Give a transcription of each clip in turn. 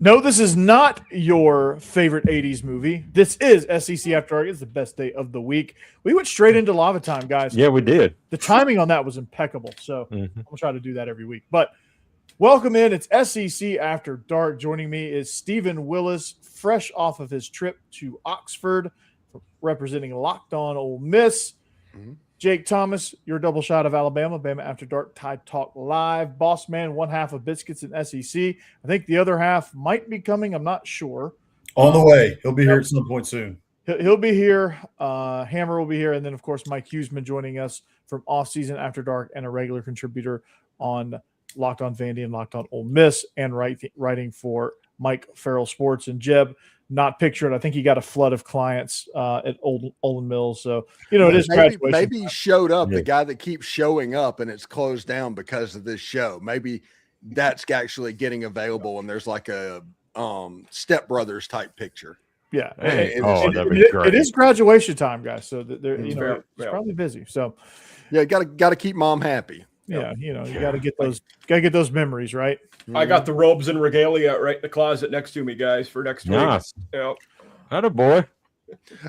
No, this is not your favorite 80s movie. This is SEC After Dark. It's the best day of the week. We went straight into lava time, guys. Yeah, we did. The timing on that was impeccable. So Mhm. I'm going to try to do that every week. But welcome in. It's SEC After Dark. Joining me is Stephen Willis, fresh off of his trip to Oxford, representing Locked On Ole Miss. Mhm. Jake Thomas, your double shot of Alabama, Bama After Dark, Tide Talk Live. Boss Man, one half of Biscuits and SEC. I think the other half might be coming. I'm not sure. On the way. He'll be here at some point soon. He'll be here. Hammer will be here. And then, of course, Mike Huseman joining us from Off Season After Dark and a regular contributor on Locked On Vandy and Locked On Ole Miss and writing for Mike Farrell Sports. And Jeb, not pictured. I think he got a flood of clients at Olin Mills. So, it is graduation. Maybe he showed up, Yeah. the guy that keeps showing up and it's closed down because of this show. Maybe that's actually getting available and there's like a Step Brothers type picture. Yeah. Hey, that'd be It great. is graduation time, guys. So, they're, fair. it's Yeah. probably busy. So, Yeah, got to keep mom happy. yeah, you got to get those memories, right? I got the robes and regalia right in the closet next to me, guys, for next week. Nice. Yeah. Atta boy.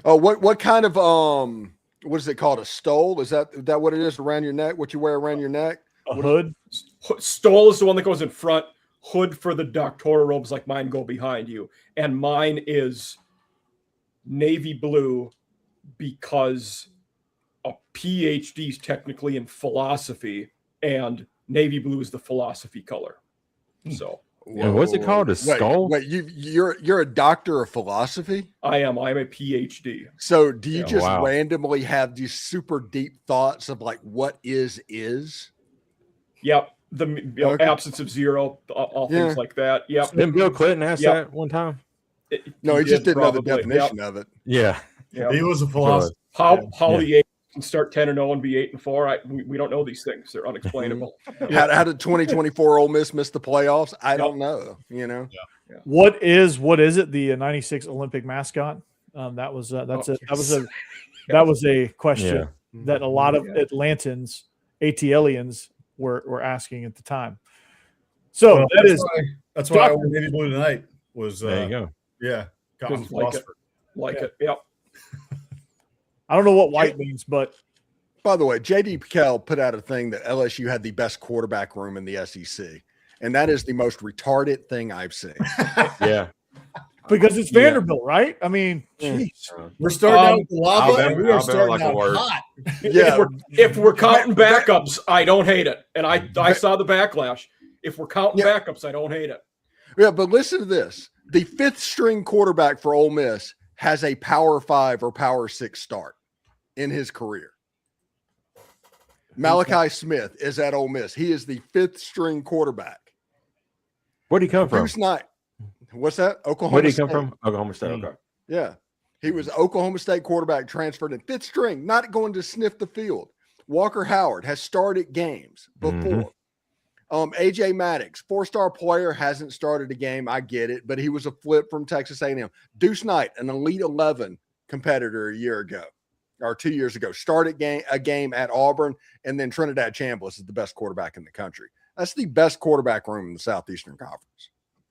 Oh, what kind of what is it called? A stole? Is that what it is around your neck? What you wear around your neck? A hood. Stole is the one that goes in front. Hood for the doctoral robes like mine go behind you. And mine is navy blue because a PhD is technically in philosophy and navy blue is the philosophy color. So And what's it called? A skull? Wait, you're a doctor of philosophy? I'm a PhD. So do you Yeah, just wow. randomly have these super deep thoughts of like what is? Yep. The Okay. absence of zero, all Yeah. things like that. Yep. Didn't Bill Clinton ask Yep. that one time? No, he just didn't know the probably. definition Yep. of it. Yeah. Yep. He was a philosopher. How Yeah. the eight can start 10-0 and be 8-4. We don't know these things. They're unexplainable. How did 2024 Ole Miss miss the playoffs? I don't know. What is it? The '96 Olympic mascot. That was a question Yeah. that a lot of Atlantans, ATLians were asking at the time. So Well, that's why I Doc- wore navy blue tonight. Was There you go. yeah, got Just like it. Like Yeah. it. Yep. I don't know what white means, but By the way, JD Piquel put out a thing that LSU had the best quarterback room in the SEC. And that is the most retarded thing I've seen. Yeah. because it's Yeah. Vanderbilt, right? I mean, Mm. jeez. We're starting out with the lava, Alabama- and we are Alabama starting like a out word. hot. Yeah. If we're counting backups, I don't hate it. And I saw the backlash. If we're counting Yeah. backups, I don't hate it. Yeah, but listen to this. The fifth string quarterback for Ole Miss has a Power 5 or Power 6 start in his career. Malachi Smith is at Ole Miss. He is the fifth string quarterback. Where'd he come from? Who's not? What's that? Oklahoma Where'd he come State. from? Oklahoma State. Okay. Yeah. He was Oklahoma State quarterback transferred in fifth string, not going to sniff the field. Walker Howard has started games before. AJ Maddox, 4-star player, hasn't started a game. I get it, but he was a flip from Texas A&M. Deuce Knight, an Elite 11 competitor a year ago or 2 years ago, started a game at Auburn, and then Trinidad Chambliss is the best quarterback in the country. That's the best quarterback room in the Southeastern Conference.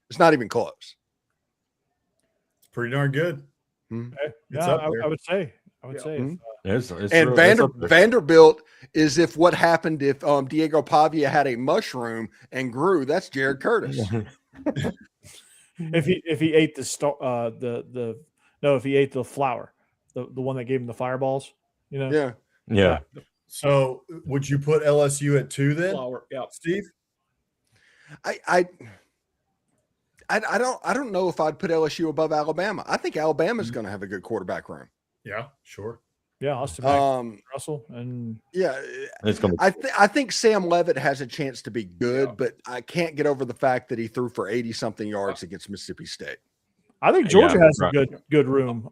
It's not even close. It's pretty darn good. Mhm. It's Yeah, up there. I would say. Mhm. It's And real- it's up there. Vanderbilt is if what happened if Diego Pavia had a mushroom and grew. That's Jared Curtis. If he ate if he ate the flower, the one that gave him the fireballs, Yeah. Yeah. So, would you put LSU at 2 then, Flower. Yep. Steve? I don't know if I'd put LSU above Alabama. I think Alabama's going to have a good quarterback room. Yeah, sure. Yeah, Austin Mack, Um, Russell, and yeah, It's gonna be I think Sam Levitt has a chance to be good, Yeah. but I can't get over the fact that he threw for 80 something yards against Mississippi State. I think Georgia Yeah, has right. a good room.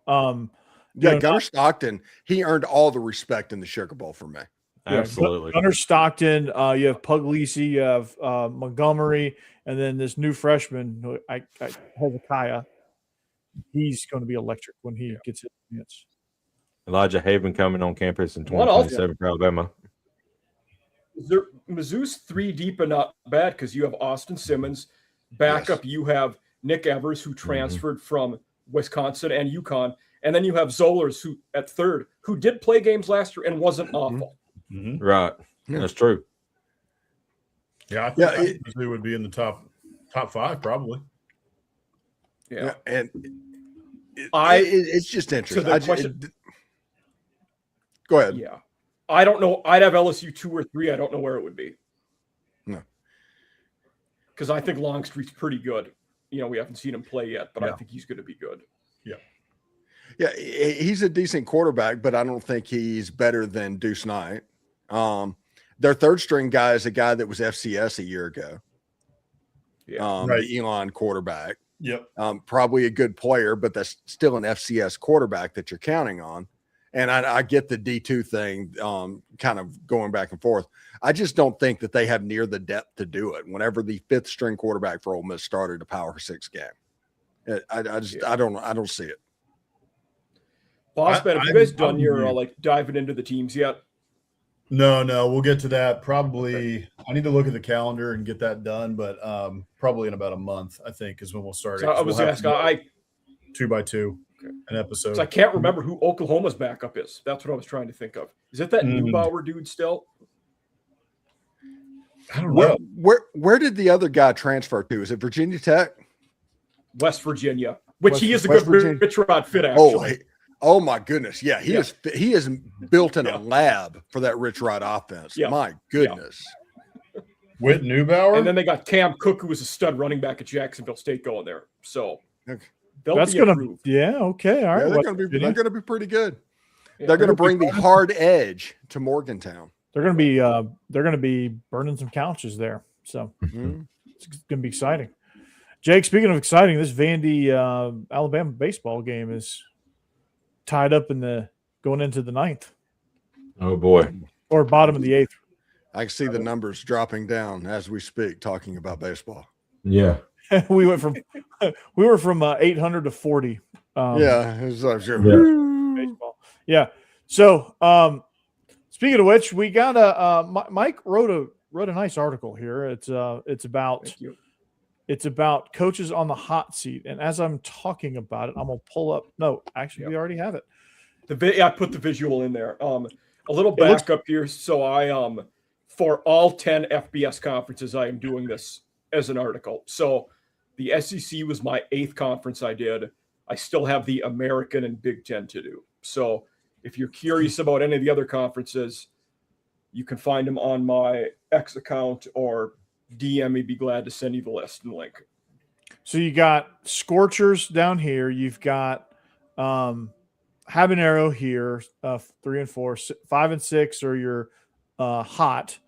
Yeah, Gunnar Stockton, he earned all the respect in the Sugar Bowl for me. absolutely. Gunnar Stockton, you have Puglisi, you have Montgomery, and then this new freshman, who Hezekiah. He's going to be electric when he gets his chance. Elijah Haven coming on campus in What else? 2027 for Alabama. Mizzou's 3 deep and not bad because you have Austin Simmons. Backup, you have Nick Evers, who transferred from Wisconsin and UConn. And then you have Zollers, who at third, who did play games last year and wasn't awful. Mhm. Right. Yeah. That's true. Yeah, Yeah, I think he would be in the top 5 probably. Yeah. And it's just So interesting. the question, Go ahead. yeah, I don't know. I'd have LSU 2 or 3. I don't know where it would be. No. Because I think Longstreet's pretty good. You know, we haven't seen him play yet, but I think he's going to be good. Yeah, he's a decent quarterback, but I don't think he's better than Deuce Knight. Their third string guy is a guy that was FCS a year ago. Yeah. Right. The Elon quarterback. Yep. Probably a good player, but that's still an FCS quarterback that you're counting on. And I get the D2 thing kind of going back and forth. I just don't think that they have near the depth to do it. Whenever the fifth string quarterback for Ole Miss started a Power 6 game, I don't see it. Boss man, have you guys done your agree. like diving into the teams yet? No, we'll get to that. Probably, I need to look at the calendar and get that done, but probably in about a month, I think, is when we'll start. So I was asking, I 2 by 2 an episode. So I can't remember who Oklahoma's backup is. That's what I was trying to think of. Is it that Neubauer dude still? I don't know. Where did the other guy transfer to? Is it Virginia Tech? West Virginia, which he is a West good Virginia. Rich Rod fit, actually. Oh my goodness. Yeah, he is built in Yeah. a lab for that Rich Rod offense. Yeah. My goodness. Whit Neubauer? And then they got Cam Cook, who was a stud running back at Jacksonville State, going there. So Okay. they'll be improved. Okay, all right. Yeah, West they're Virginia. going to be pretty good. Yeah. They're going to bring the hard edge to Morgantown. They're going to be burning some couches there. So Mhm. it's going to be exciting. Jake, speaking of exciting, this Vandy Alabama baseball game is tied up going into the 9th Oh boy. or bottom of the 8th. I can see the numbers dropping down as we speak, talking about baseball. Yeah. we were from 800 to 40. Yeah. It's like, Baseball. Yeah. So, speaking of which, we got Mike wrote a nice article here. It's about Thank you. it's about coaches on the hot seat. And as I'm talking about it, I'm gonna pull up. No, actually, we already have it. I put the visual in there. A little It looks- backup here. So I for all 10 FBS conferences, I am doing this as an article. So the SEC was my 8th conference I did. I still have the American and Big Ten to do. So if you're curious about any of the other conferences, you can find them on my X account or DM me. Be glad to send you the list and link. So you got Scorchers down here. You've got Habanero here, 3 and 4, 5 and 6 are your hot,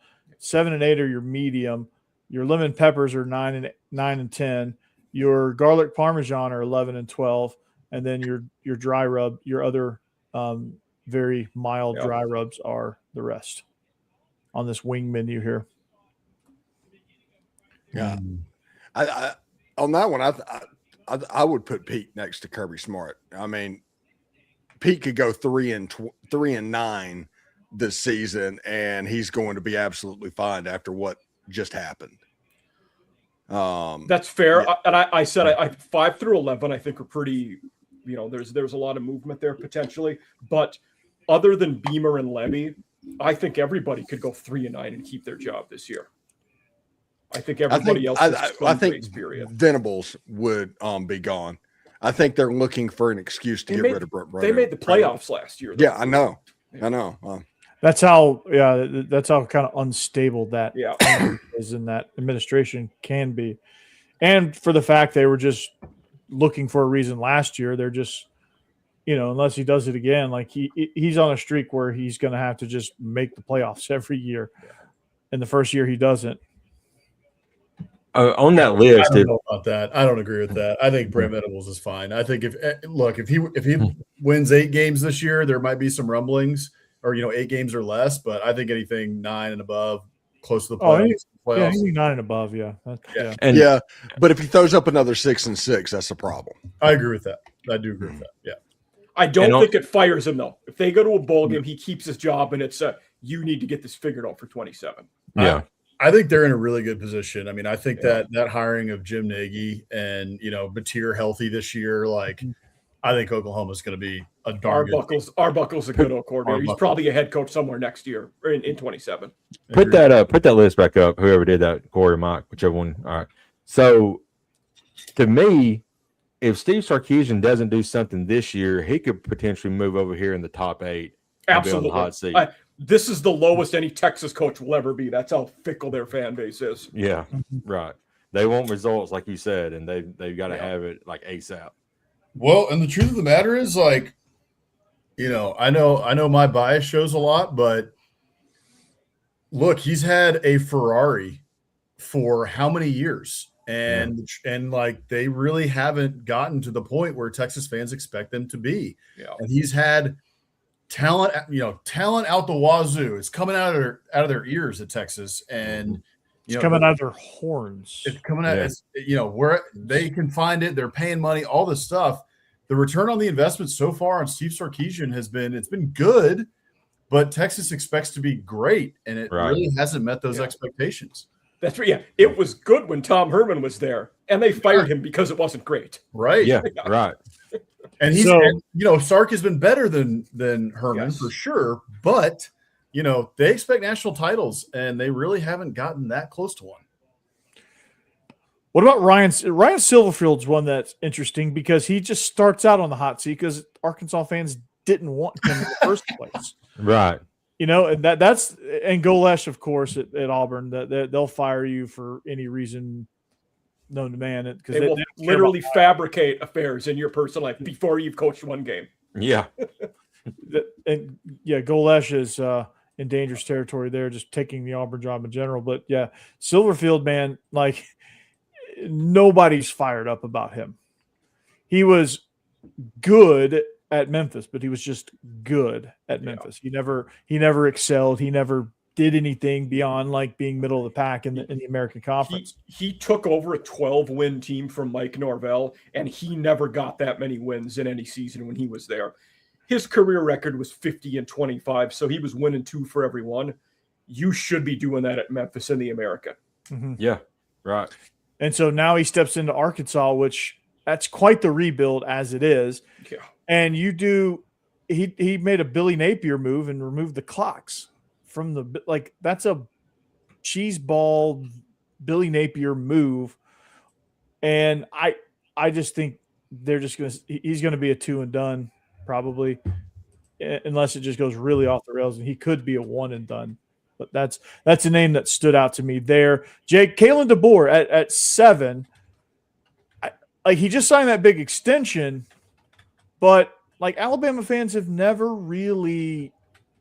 7 and 8 are your medium. Your lemon peppers are 9 and 10. Your garlic parmesan are 11 and 12, and then your dry rub, your other very mild dry rubs are the rest on this wing menu here. Yeah. I on that one, I would put Pete next to Kirby Smart. I mean, Pete could go 3 and 9 this season, and he's going to be absolutely fine after what just happened. That's fair. Yeah. And I said I 5 through 11, I think are pretty, there's a lot of movement there potentially, but other than Beamer and Levy, I think everybody could go 3 and 9 and keep their job this year. I think everybody else. I think Venables would be gone. I think they're looking for an excuse to get rid of Brett. They made the playoffs last year. Yeah, I know. That's how kind of unstable that Yeah. is in that administration can be. And for the fact they were just looking for a reason last year, they're just, unless he does it again, like he's on a streak where he's going to have to just make the playoffs every year. And the first year he doesn't. On that list, I don't know about that. I don't agree with that. I think Brent Venables is fine. I think if he wins 8 games this year, there might be some rumblings, or 8 games or less. But I think anything 9 and above, close to the playoffs. Yeah, anything 9 and above. Yeah. Yeah. But if he throws up another 6 and 6, that's a problem. I agree with that. I do agree with that. Yeah. I don't think it fires him though. If they go to a bowl game, he keeps his job, and it's you need to get this figured out for 27. Yeah. I think they're in a really good position. I mean, I think that hiring of Jim Nagy and, Batir healthy this year, like, I think Oklahoma's going to be a darn good team. Arbuckle's a good old coordinator. He's Arbuckle. probably a head coach somewhere next year or in 27. Put that list back up. Whoever did that, Corey, Mike, whichever one. All right. So, to me, if Steve Sarkisian doesn't do something this year, he could potentially move over here in the top 8. And be on the hot seat. This is the lowest any Texas coach will ever be. That's how fickle their fan base is. Yeah, right. They want results, like you said, and they've got to have it like ASAP. Well, and the truth of the matter is, like, I know my bias shows a lot, but look, he's had a Ferrari for how many years? And like, they really haven't gotten to the point where Texas fans expect them to be. Yeah. And he's had talent out the wazoo. It's coming out of their ears at Texas, and it's coming out of their horns. It's coming out. It's, where they can find it. They're paying money. All this stuff. The return on the investment so far on Steve Sarkisian has been good, but Texas expects to be great, and it really hasn't met those expectations. That's right. Yeah, it was good when Tom Herman was there, and they fired him because it wasn't great. Right. Yeah. Right. And Sark has been better than Herman for sure, but they expect national titles, and they really haven't gotten that close to one. What about Ryan Silverfield's one that's interesting because he just starts out on the hot seat because Arkansas fans didn't want him in the first place. Right. And that's Golesh, of course, at Auburn. That they'll fire you for any reason known to man. Because they will literally fabricate affairs in your personal life before you've coached one game. Yeah. Golesh is in dangerous territory there, just taking the Auburn job in general. But yeah, Silverfield, man, like nobody's fired up about him. He was good at Memphis, but he was just good at Memphis. He never excelled. He never did anything beyond like being middle of the pack in the American Conference. He took over a 12-win team from Mike Norvell, and he never got that many wins in any season when he was there. His career record was 50-25, so he was winning 2 for every one. You should be doing that at Memphis in the American. Mm-hmm. Yeah, right. And so now he steps into Arkansas, which that's quite the rebuild as it is. Yeah. And he made a Billy Napier move and removed the clocks from that's a cheeseball Billy Napier move. And I just think he's going to be a 2 and done probably, unless it just goes really off the rails, and he could be a 1 and done. But that's a name that stood out to me there. Jake, Kalen DeBoer at 7. He just signed that big extension, but like Alabama fans have never really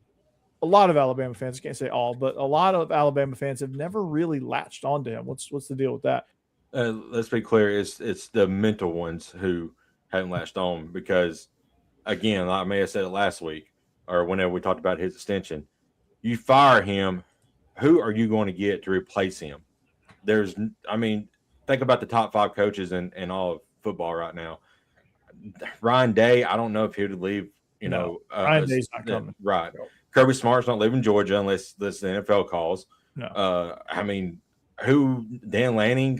– a lot of Alabama fans, I can't say all, but a lot of Alabama fans have never really latched onto him. What's the deal with that? Let's be clear. It's the mental ones who haven't latched on because, again, I may have said it last week or whenever we talked about his extension. You fire him, who are you going to get to replace him? Think about the top 5 coaches in all of football right now. Ryan Day, I don't know if he would leave, Ryan Day's not coming. Right. Kirby Smart's not leaving Georgia unless the NFL calls. No. Dan Lanning,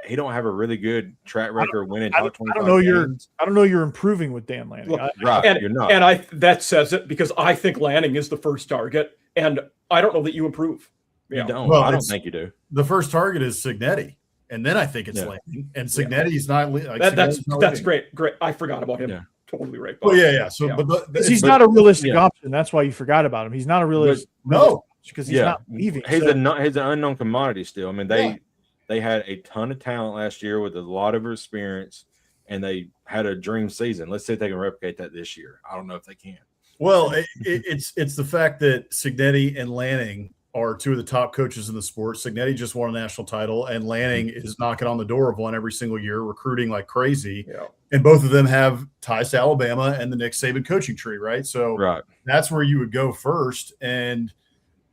he don't have a really good track record winning top 25 games. I don't know you're improving with Dan Lanning. You're not. And that says it because I think Lanning is the first target, and I don't know that you improve. You don't. Well, I don't think you do. The first target is Signetti, and then I think it's Lanning. And Signetti's not that's great. I forgot about him. Yeah. Totally right. Well, yeah. So, but he's not a realistic option. That's why you forgot about him. He's not a realistic. Because he's not leaving. He's an unknown commodity still. They had a ton of talent last year with a lot of experience, and they had a dream season. Let's see if they can replicate that this year. I don't know if they can. Well, it's the fact that Signetti and Lanning are 2 of the top coaches in the sport. Signetti just won a national title, and Lanning is knocking on the door of one every single year, recruiting like crazy. Yeah. And both of them have ties to Alabama and the Nick Saban coaching tree, right? So that's where you would go first. And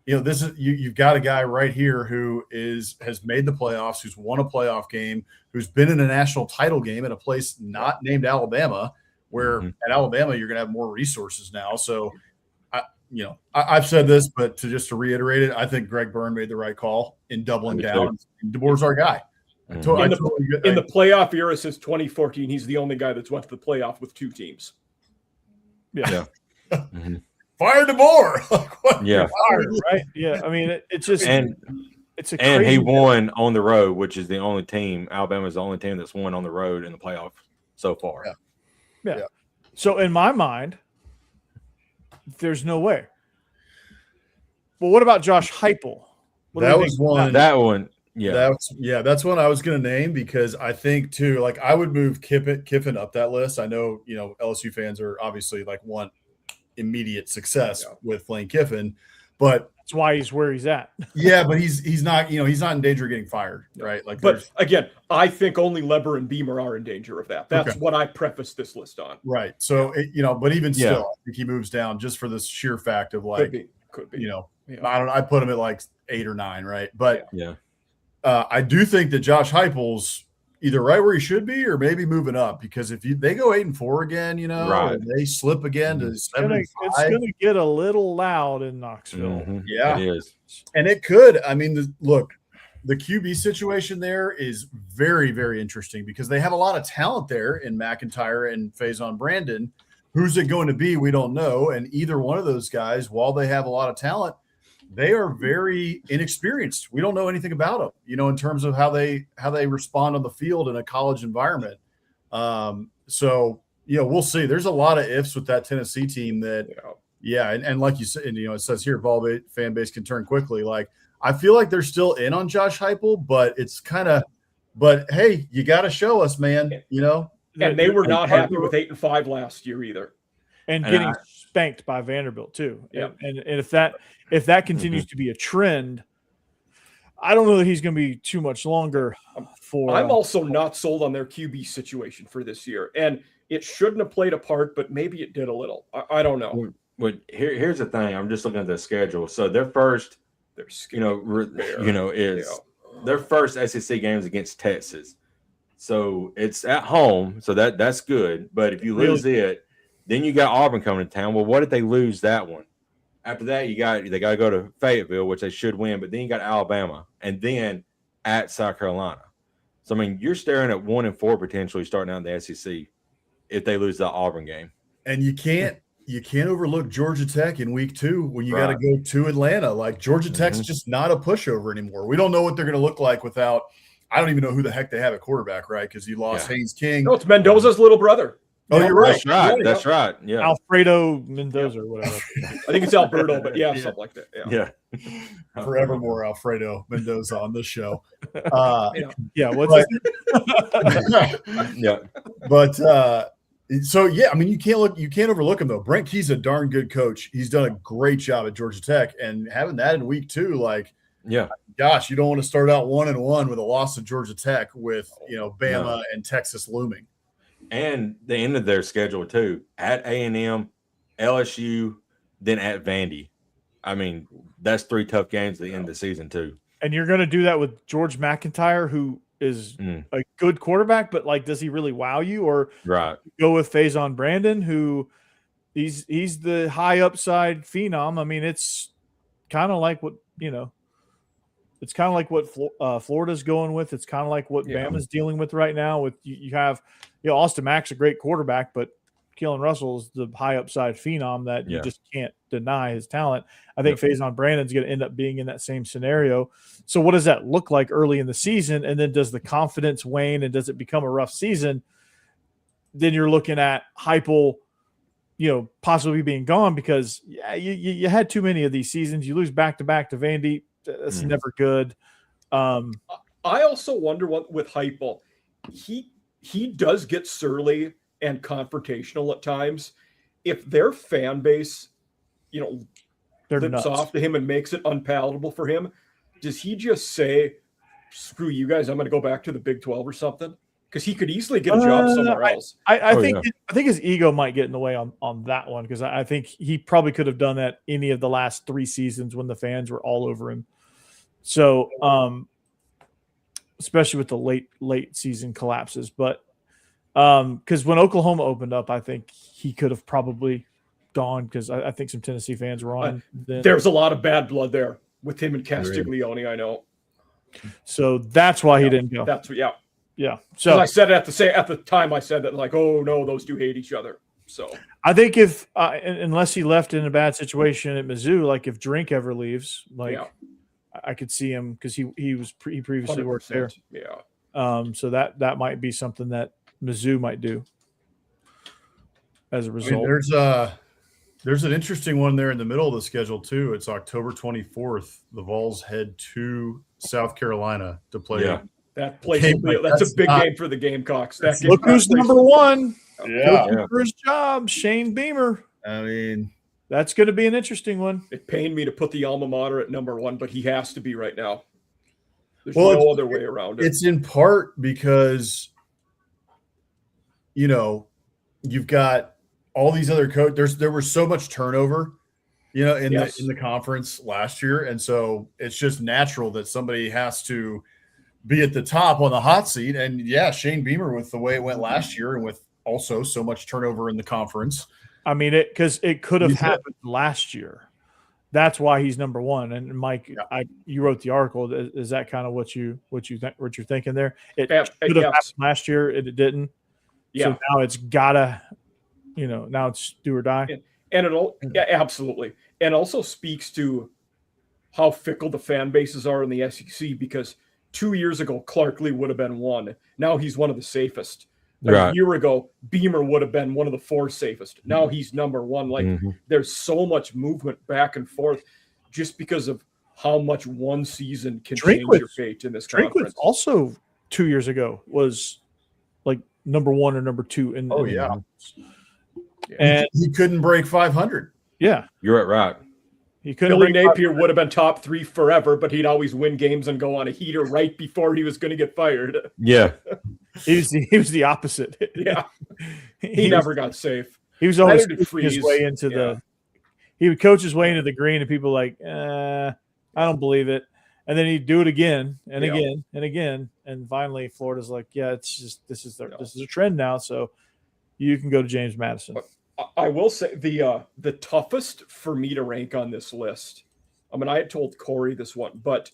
this is you've got a guy right here who has made the playoffs, who's won a playoff game, who's been in a national title game at a place not named Alabama, where at Alabama you're going to have more resources now. So I've said this, but to reiterate it, I think Greg Byrne made the right call in doubling Me down. DeBoer's our guy. Mhm. In the playoff era since 2014, he's the only guy that's went to the playoff with 2 teams. Yeah. Mhm. Fire DeBoer. Like, what? Yeah. Right. Yeah. I mean, it's just And it's a and crazy he won on the road, which is the only team. Alabama's the only team that's won on the road in the playoff so far. Yeah. So in my mind, there's no way. Well, what about Josh Heupel? What do That we was think about one. That one, yeah. That's one I was going to name because I think too, like I would move Kiffin up that list. I know, LSU fans are obviously like want immediate success with Lane Kiffin, but That's why he's where he's at. yeah, but he's not, he's not in danger of getting fired, right? Like, But again, I think only Leber and Beamer are in danger of that. That's what I prefaced this list on. right. So, but even Yeah. still, I think he moves down just for this sheer fact of like, Could be. Yeah. Yeah. I put him at like 8 or 9, right? But Yeah. I do think that Josh Heupel's either right where he should be or maybe moving up because if they go 8-4 again, Right. and they slip again to It's 7-5, gonna get a little loud in Knoxville. Mhm. Yeah. It is. and it could. I mean, the QB situation there is very, very interesting because they have a lot of talent there in McIntyre and Faison Brandon. Who's it going to be? We don't know. And either one of those guys, while they have a lot of talent, they are very inexperienced. We don't know anything about them, in terms of how they respond on the field in a college environment. So we'll see. There's a lot of ifs with that Tennessee team that, and like you said, it says here, Vol fan base can turn quickly. Like I feel like they're still in on Josh Heupel, but it's but hey, you got to show us, man. And they were not happy with 8-5 last year either. And And getting I- spanked by Vanderbilt too. Yeah. And if that continues to be a trend, I don't know that he's going to be too much longer for. I'm also not sold on their QB situation for this year. And it shouldn't have played a part, but maybe it did a little. I don't know. But here's the thing. I'm just looking at the schedule. So their first, They're scared. is their first SEC games against Texas. So it's at home. So that's good. But if you lose it, then you got Auburn coming to town. Well, what if they lose that one? After that, they got to go to Fayetteville, which they should win. But then you got Alabama, and then at South Carolina. So I mean, you're staring at 1-4 potentially starting out in the SEC if they lose that Auburn game. And you can't overlook Georgia Tech in week 2 when you got to Right. go to Atlanta. Like Georgia Tech's just not a pushover anymore. We don't know what they're going to look like without. I don't even know who the heck they have at quarterback, right? Because you lost Haynes King. No, it's Mendoza's little brher. Oh, you're right. That's right. Yeah. Alfredo Mendoza or whatever. I think it's Alberto, but something like that. Yeah. Yeah. Forevermore, Alfredo Mendoza on this show. Yeah. What's Yeah. But so yeah, I mean, you can't overlook him though. Brent Key's a darn good coach. He's done a great job at Georgia Tech, and having that in week 2, like, Yeah. gosh, you don't want to start out 1-1 with a loss to Georgia Tech with Bama and Texas looming. And the end of their schedule too, at A&M, LSU, then at Vandy. I mean, that's 3 tough games at the end of the season too. And you're going to do that with George McIntyre, who is a good quarterback, but like, does he really wow you? Or Right. go with Faison Brandon, who he's the high upside phenom. I mean, it's kind of like what it's kind of like what Florida's going with. It's kind of like what Bama's dealing with right now. With you have Austin Mack's a great quarterback, but Keelan Russell is the high upside phenom that you just can't deny his talent. I think Faison Brandon's going to end up being in that same scenario. So what does that look like early in the season? And then does the confidence wane and does it become a rough season? Then you're looking at Heupel, possibly being gone because you had too many of these seasons. You lose back-to-back to Vandy. That's never good. I also wonder what with Heupel, he does get surly and confrontational at times. If their fan base, They're flips nuts. off to him and makes it unpalatable for him, does he just say, "Screw you guys, I'm going to go back to the Big 12 or something"? Because he could easily get a job somewhere else. I think his ego might get in the way on that one because I think he probably could have done that any of the last 3 seasons when the fans were all over him. So, especially with the late season collapses, but because when Oklahoma opened up, I think he could have probably left on because I think some Tennessee fans were on. Then. There's a lot of bad blood there with him and Castiglione. I know. So that's why he didn't go. That's yeah. Yeah. So So I said it at the time. I said that like, oh no, those two hate each other. So I think if unless he left in a bad situation at Mizzou, like if Drink ever leaves, like yeah, I could see him because he previously worked there. 100%. Yeah. So that might be something that Mizzou might do as a I mean, result. there's an interesting one there in the middle of the schedule too. It's October 24th. The Vols head to South Carolina to play. Yeah. That place Hey, will be, Mike, that's a that's big not- game for the Gamecocks. That Look who's place- number one. Yeah. Looking for his job, Shane Beamer. I mean, That's going to be an interesting one. It pained me to put the alma mater at number one, but he has to be right now. There's Well, no it's- other way around it. it's in part because, you've got all these other coaches. There was so much turnover, in Yes. the conference last year. And so it's just natural that somebody has to be at the top on the hot seat. And yeah, Shane Beamer, with the way it went last year and with also so much turnover in the conference. I mean, because it could have You said- happened last year. That's why he's number one. And Mike, Yeah. you wrote the article. Is that kind of what you're thinking there? It Yeah, should have yes. happened last year, and it didn't. Yeah. So now it's gotta, now it's do or die. And absolutely. And also speaks to how fickle the fan bases are in the SEC because 2 years ago, Clark Lee would have been one. Now he's one of the safest. A Right. year ago, Beamer would have been one of the four safest. Now he's number one. Like Mhm. there's so much movement back and forth just because of how much one season can change Drinkwitz- your fate in this Drinkwitz conference. also 2 years ago was like number one or number two in. Oh, in- yeah. and He couldn't break 500. yeah, You're right. he couldn't. Billy break Napier would have been top three forever, but he'd always win games and go on a heater right before he was going to get fired. Yeah. He was the opposite. Yeah, he he was- never got safe. He was always Neither did coaching his Freeze. way into Yeah. he would coach his way into the green, and people were like, I don't believe it. And then he'd do it again and Yeah. again and again, and finally Florida's like, yeah, it's just this is a trend now, so you can go to James Madison. I will say the toughest for me to rank on this list. I mean, I had told Corey this one, but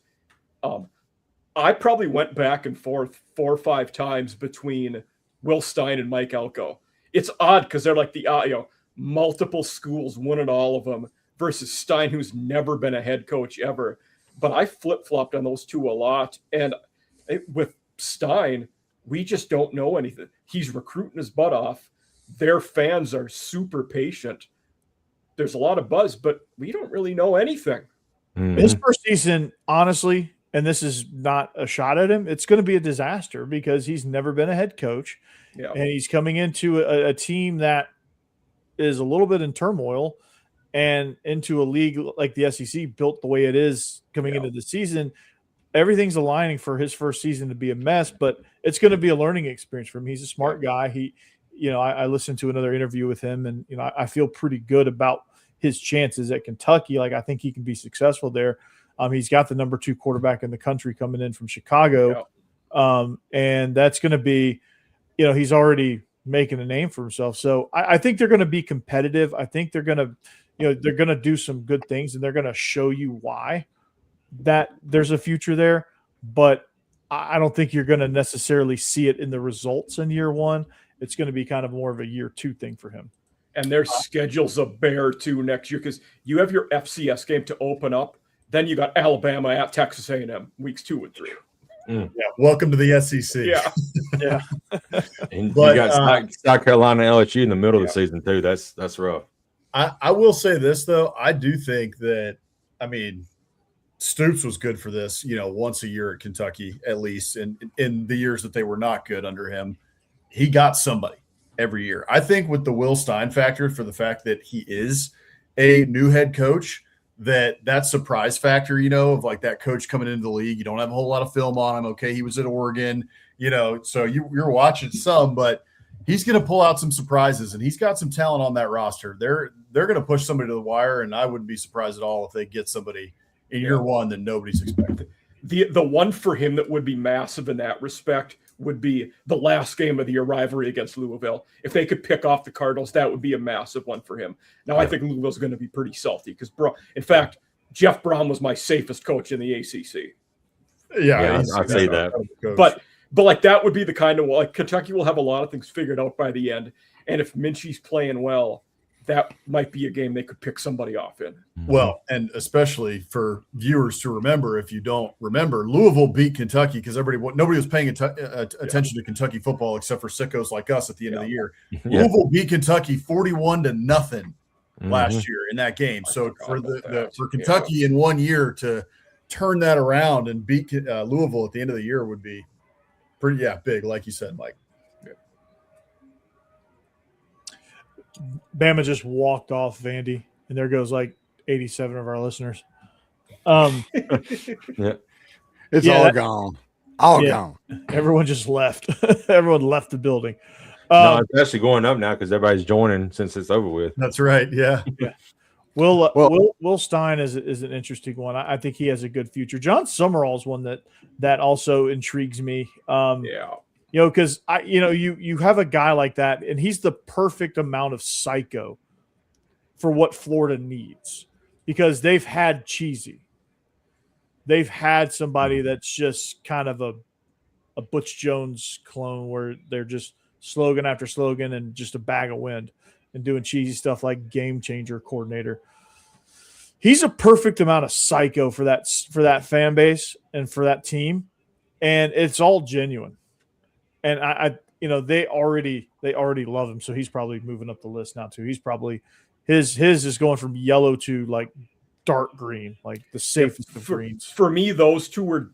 I probably went back and forth 4 or 5 times between Will Stein and Mike Elko. It's odd because they're like the multiple schools, winning all of them, versus Stein, who's never been a head coach ever. But I flip-flopped on those two a lot, and with Stein, we just don't know anything. He's recruiting his butt off. Their fans are super patient. There's a lot of buzz, but we don't really know anything. Mhm. His first season, honestly, and this is not a shot at him, it's going to be a disaster because he's never been a head coach, Yeah. and he's coming into a team that is a little bit in turmoil, and into a league like the SEC built the way it is coming into the season. Everything's aligning for his first season to be a mess, but it's going to be a learning experience for him. He's a smart guy. I listened to another interview with him, and I feel pretty good about his chances at Kentucky. Like I think he can be successful there. He's got the number 2 quarterback in the country coming in from Chicago, and that's going to be, he's already making a name for himself. So I think they're going to be competitive. I think they're going to, they're going to do some good things, and they're going to show you why that there's a future there. But I don't think you're going to necessarily see it in the results in year one. It's going to be kind of more of a year 2 thing for him. And their schedule's a bear too next year because you have your FCS game to open up. Then you got Alabama at Texas A&M weeks 2 and 3. Yeah. Welcome to the SEC. Yeah, And But, you got South Carolina and LSU in the middle of the season too. That's rough. I will say this though. I do think that, Stoops was good for this, once a year at Kentucky, at least in the years that they were not good under him. He got somebody every year. I think with the Will Stein factor, for the fact that he is a new head coach, that surprise factor, of like that coach coming into the league, you don't have a whole lot of film on him. Okay, he was at Oregon, so you're watching some, but he's going to pull out some surprises, and he's got some talent on that roster. They're going to push somebody to the wire, and I wouldn't be surprised at all if they get somebody in year one that nobody's expecting. the one for him that would be massive in that respect would be the last game of the year rivalry against Louisville. If they could pick off the Cardinals, that would be a massive one for him. Now, I think Louisville's going to be pretty salty because, in fact, Jeff Brown was my safest coach in the ACC. Yeah, I'd say that. But like that would be the kind of, like, Kentucky will have a lot of things figured out by the end. And if Minchie's playing well, that might be a game they could pick somebody off in. Well, and especially for viewers to remember, if you don't remember, Louisville beat Kentucky because nobody was paying attention to Kentucky football except for sickos like us at the end of the year. Louisville beat Kentucky 41-0 last year in that game. So for Kentucky in 1 year to turn that around and beat Louisville at the end of the year would be pretty big, like you said, Mike. Bama just walked off Vandy, and there goes like 87 of our listeners. It's all gone. Gone. Everyone just left. Everyone left the building. No, it's actually going up now because everybody's joining since it's over with. That's right. Yeah. Will Stein is an interesting one. I think he has a good future. John Summerall is one that also intrigues me. Because you have a guy like that, and he's the perfect amount of psycho for what Florida needs, because they've had cheesy. They've had somebody that's just kind of a Butch Jones clone where they're just slogan after slogan and just a bag of wind and doing cheesy stuff like game changer coordinator. He's a perfect amount of psycho for that fan base and for that team, and it's all genuine. And they already love him, so he's probably moving up the list now too. He's probably his is going from yellow to like dark green, like the safest of greens. For me, those two were,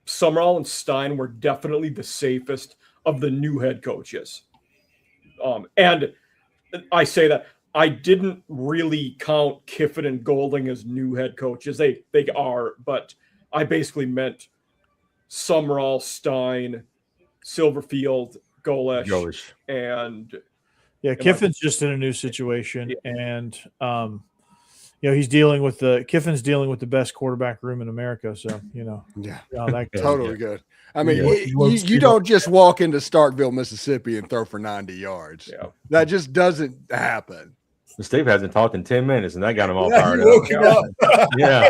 Summerall and Stein were definitely the safest of the new head coaches. And I say that I didn't really count Kiffin and Golding as new head coaches. They are, but I basically meant Summerall, Stein, Silverfield, Golesh. And Kiffin's just in a new situation, and Kiffin's dealing with the best quarterback room in America. So that totally good. I mean, you don't just walk into Starkville, Mississippi, and throw for 90 yards. Yeah, that just doesn't happen. Steve hasn't talked in 10 minutes, and that got him all fired up. Yeah,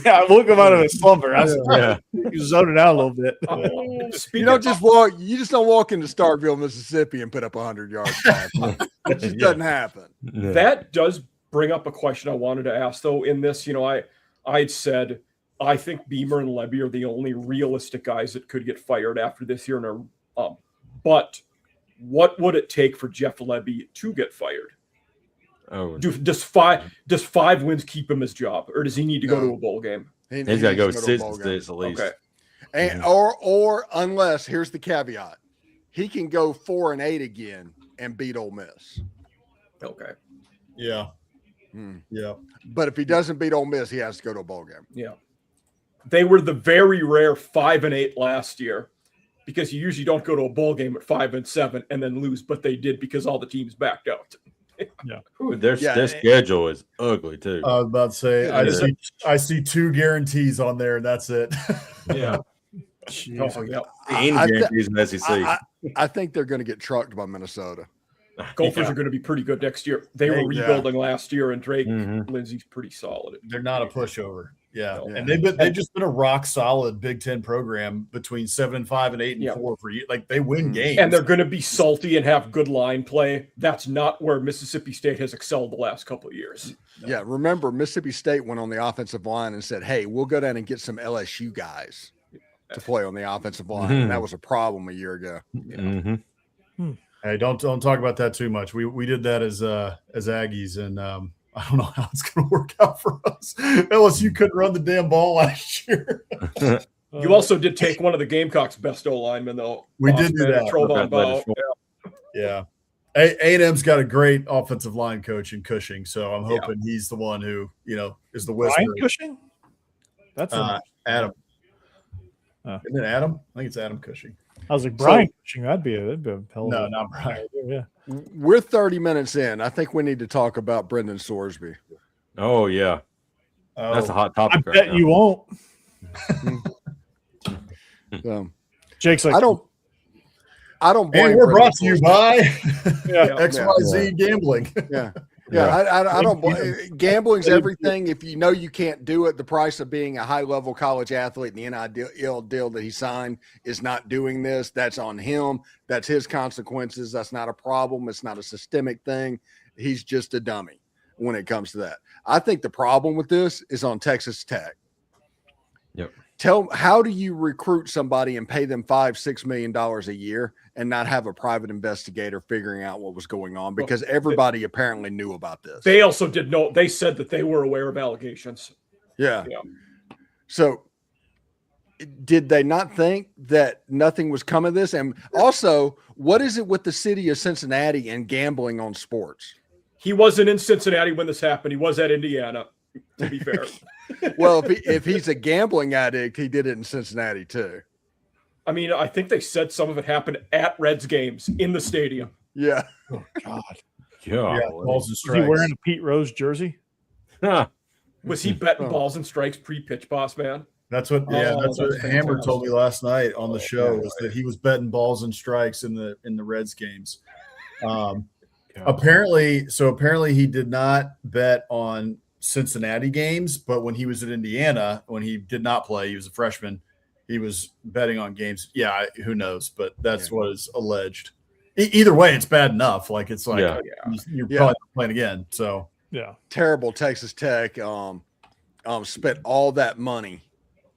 I woke him out of his slumber. He was zoning out a little bit. You just don't walk into Starkville, Mississippi, and put up 100 yards. It just doesn't happen. Yeah. That does bring up a question I wanted to ask, though. In this, I'd said I think Beamer and Levy are the only realistic guys that could get fired after this year. But what would it take for Jeff Levy to get fired? Oh, does five wins keep him his job, or does he need to go to a bowl game? He's got to go 6 states at least. Okay. And or unless, here's the caveat, he can go 4-8 again and beat Ole Miss. Okay. Yeah. Yeah. But if he doesn't beat Ole Miss, he has to go to a bowl game. Yeah. They were the very rare 5-8 last year, because you usually don't go to a bowl game at 5-7 and then lose, but they did because all the teams backed out. Ooh, their schedule is ugly too. I was about to say, I see 2 guarantees on there, and that's it. Yeah. Any guarantees in the SEC. I think they're going to get trucked by Minnesota. Gophers are going to be pretty good next year. They were rebuilding last year, and Drake Lindsey's pretty solid. They're not a pushover. Yeah. And they've just been a rock solid Big Ten program between 7-5 and 8-4 for years. Like, they win games, and they're going to be salty and have good line play. That's not where Mississippi State has excelled the last couple of years. Yeah, remember Mississippi State went on the offensive line and said, "Hey, we'll go down and get some LSU guys to play on the offensive line." And that was a problem a year ago. Hey, don't talk about that too much. We did that as Aggies, and I don't know how it's going to work out for us. LSU couldn't run the damn ball last year. You also did take one of the Gamecocks' best O linemen, though. We did do that. Trovon Bell. Yeah. A&M's got a great offensive line coach in Cushing, so I'm hoping he's the one who is the whisperer. Ryan Cushing? That's Adam. Isn't it Adam? I think it's Adam Cushing. I was like, Brian Cushing. That'd be a hell of No, not Brian. Yeah. We're 30 minutes in. I think we need to talk about Brendan Sorsby. Oh yeah, that's a hot topic. I bet you won't. Jake's like, I don't blame. And we're Brendan brought to you Flores. by Yeah. XYZ Gambling. Yeah. Yeah. I don't blame. Gambling's everything. If you know you can't do it, the price of being a high-level college athlete and the NIL deal that he signed is not doing this. That's on him. That's his consequences. That's not a problem. It's not a systemic thing. He's just a dummy when it comes to that. I think the problem with this is on Texas Tech. Yep. How do you recruit somebody and pay them $5-6 million a year and not have a private investigator figuring out what was going on? Because everybody apparently knew about this. They also did know. They said that they were aware of allegations. Yeah. Yeah. So did they not think that nothing was coming of this? And also, what is it with the city of Cincinnati and gambling on sports? He wasn't in Cincinnati when this happened. He was at Indiana, to be fair. Well, if he's a gambling addict, he did it in Cincinnati too. I mean, I think they said some of it happened at Reds games in the stadium. Yeah. oh God, Yeah. Balls and is he strikes. wearing a Pete Rose jersey? Huh. Was he betting Oh. balls and strikes pre-pitch, boss man? That's what Oh, that's what that's Hammer fantastic. told me last night on the show yeah. was that he was betting balls and strikes in the Reds games. God. Apparently he did not bet on Cincinnati games, but when he was at Indiana, when he did not play, he was a freshman, he was betting on games. Yeah, who knows, but that's what is alleged. Either way, it's bad enough. Like it's like Yeah. you're Yeah. probably not playing again. So Yeah. Terrible Texas Tech spent all that money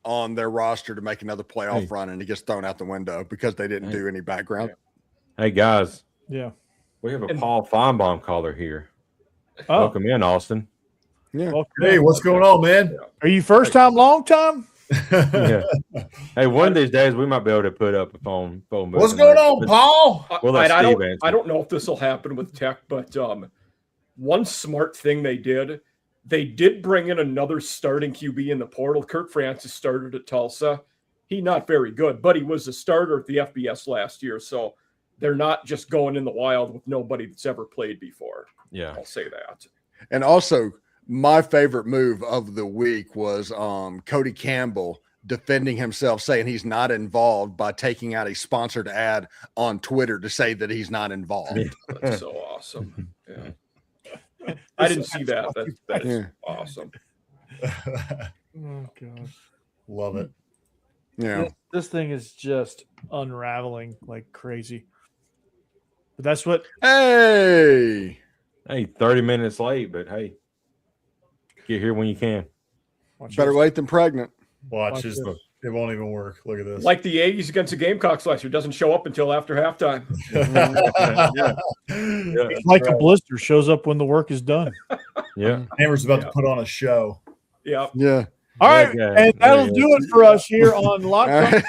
on their roster to make another playoff Hey. run, and it gets thrown out the window because they didn't Hey. do any background. Hey guys, Yeah. we have a And- Paul Feinbaum caller here. Oh, Welcome in, Austin. Yeah. well, hey, what's going on, man? are you first time, long time? Yeah. Hey, one of these days we might be able to put up a phone booth. What's going on, Paul? We'll let I Steve don't. answer. I don't know if this will happen with Tech, but one smart thing they did bring in another starting QB in the portal. Kirk Francis started at Tulsa. He not very good, but he was a starter at the FBS last year. So they're not just going in the wild with nobody that's ever played before. Yeah. I'll say that. And also, my favorite move of the week was Cody Campbell defending himself, saying he's not involved by taking out a sponsored ad on Twitter to say that he's not involved. That's so awesome. Yeah. I didn't see that. That is Yeah. awesome. Oh God. Love it. Yeah. This thing is just unraveling like crazy. But that's what Hey. Hey, 30 minutes late, but hey, get here when you can. watch Better this. late than pregnant. Watch Watch this. this. It won't even work. Look at this. Like the Aggies against the Gamecocks last year, doesn't show up until after halftime. Yeah. Like a blister shows up when the work is done. Yeah. Hammer's about Yeah. to put on a show. Yeah. Yeah. All right, Okay. and that'll Yeah. do it for us here on Locked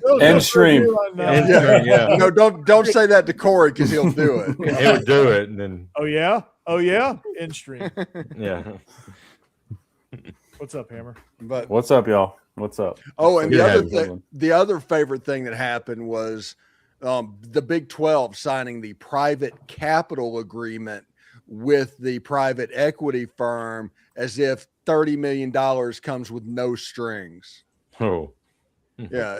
On. End stream. Yeah. No, don't say that to Corey because he'll do it. He would do it, and then Oh yeah, in stream. yeah. What's up, Hammer? But What's up, y'all? What's up? oh, and Good the having other the other favorite thing that happened was the Big 12 signing the private capital agreement with the private equity firm, as if $30 million comes with no strings. Oh. Yeah,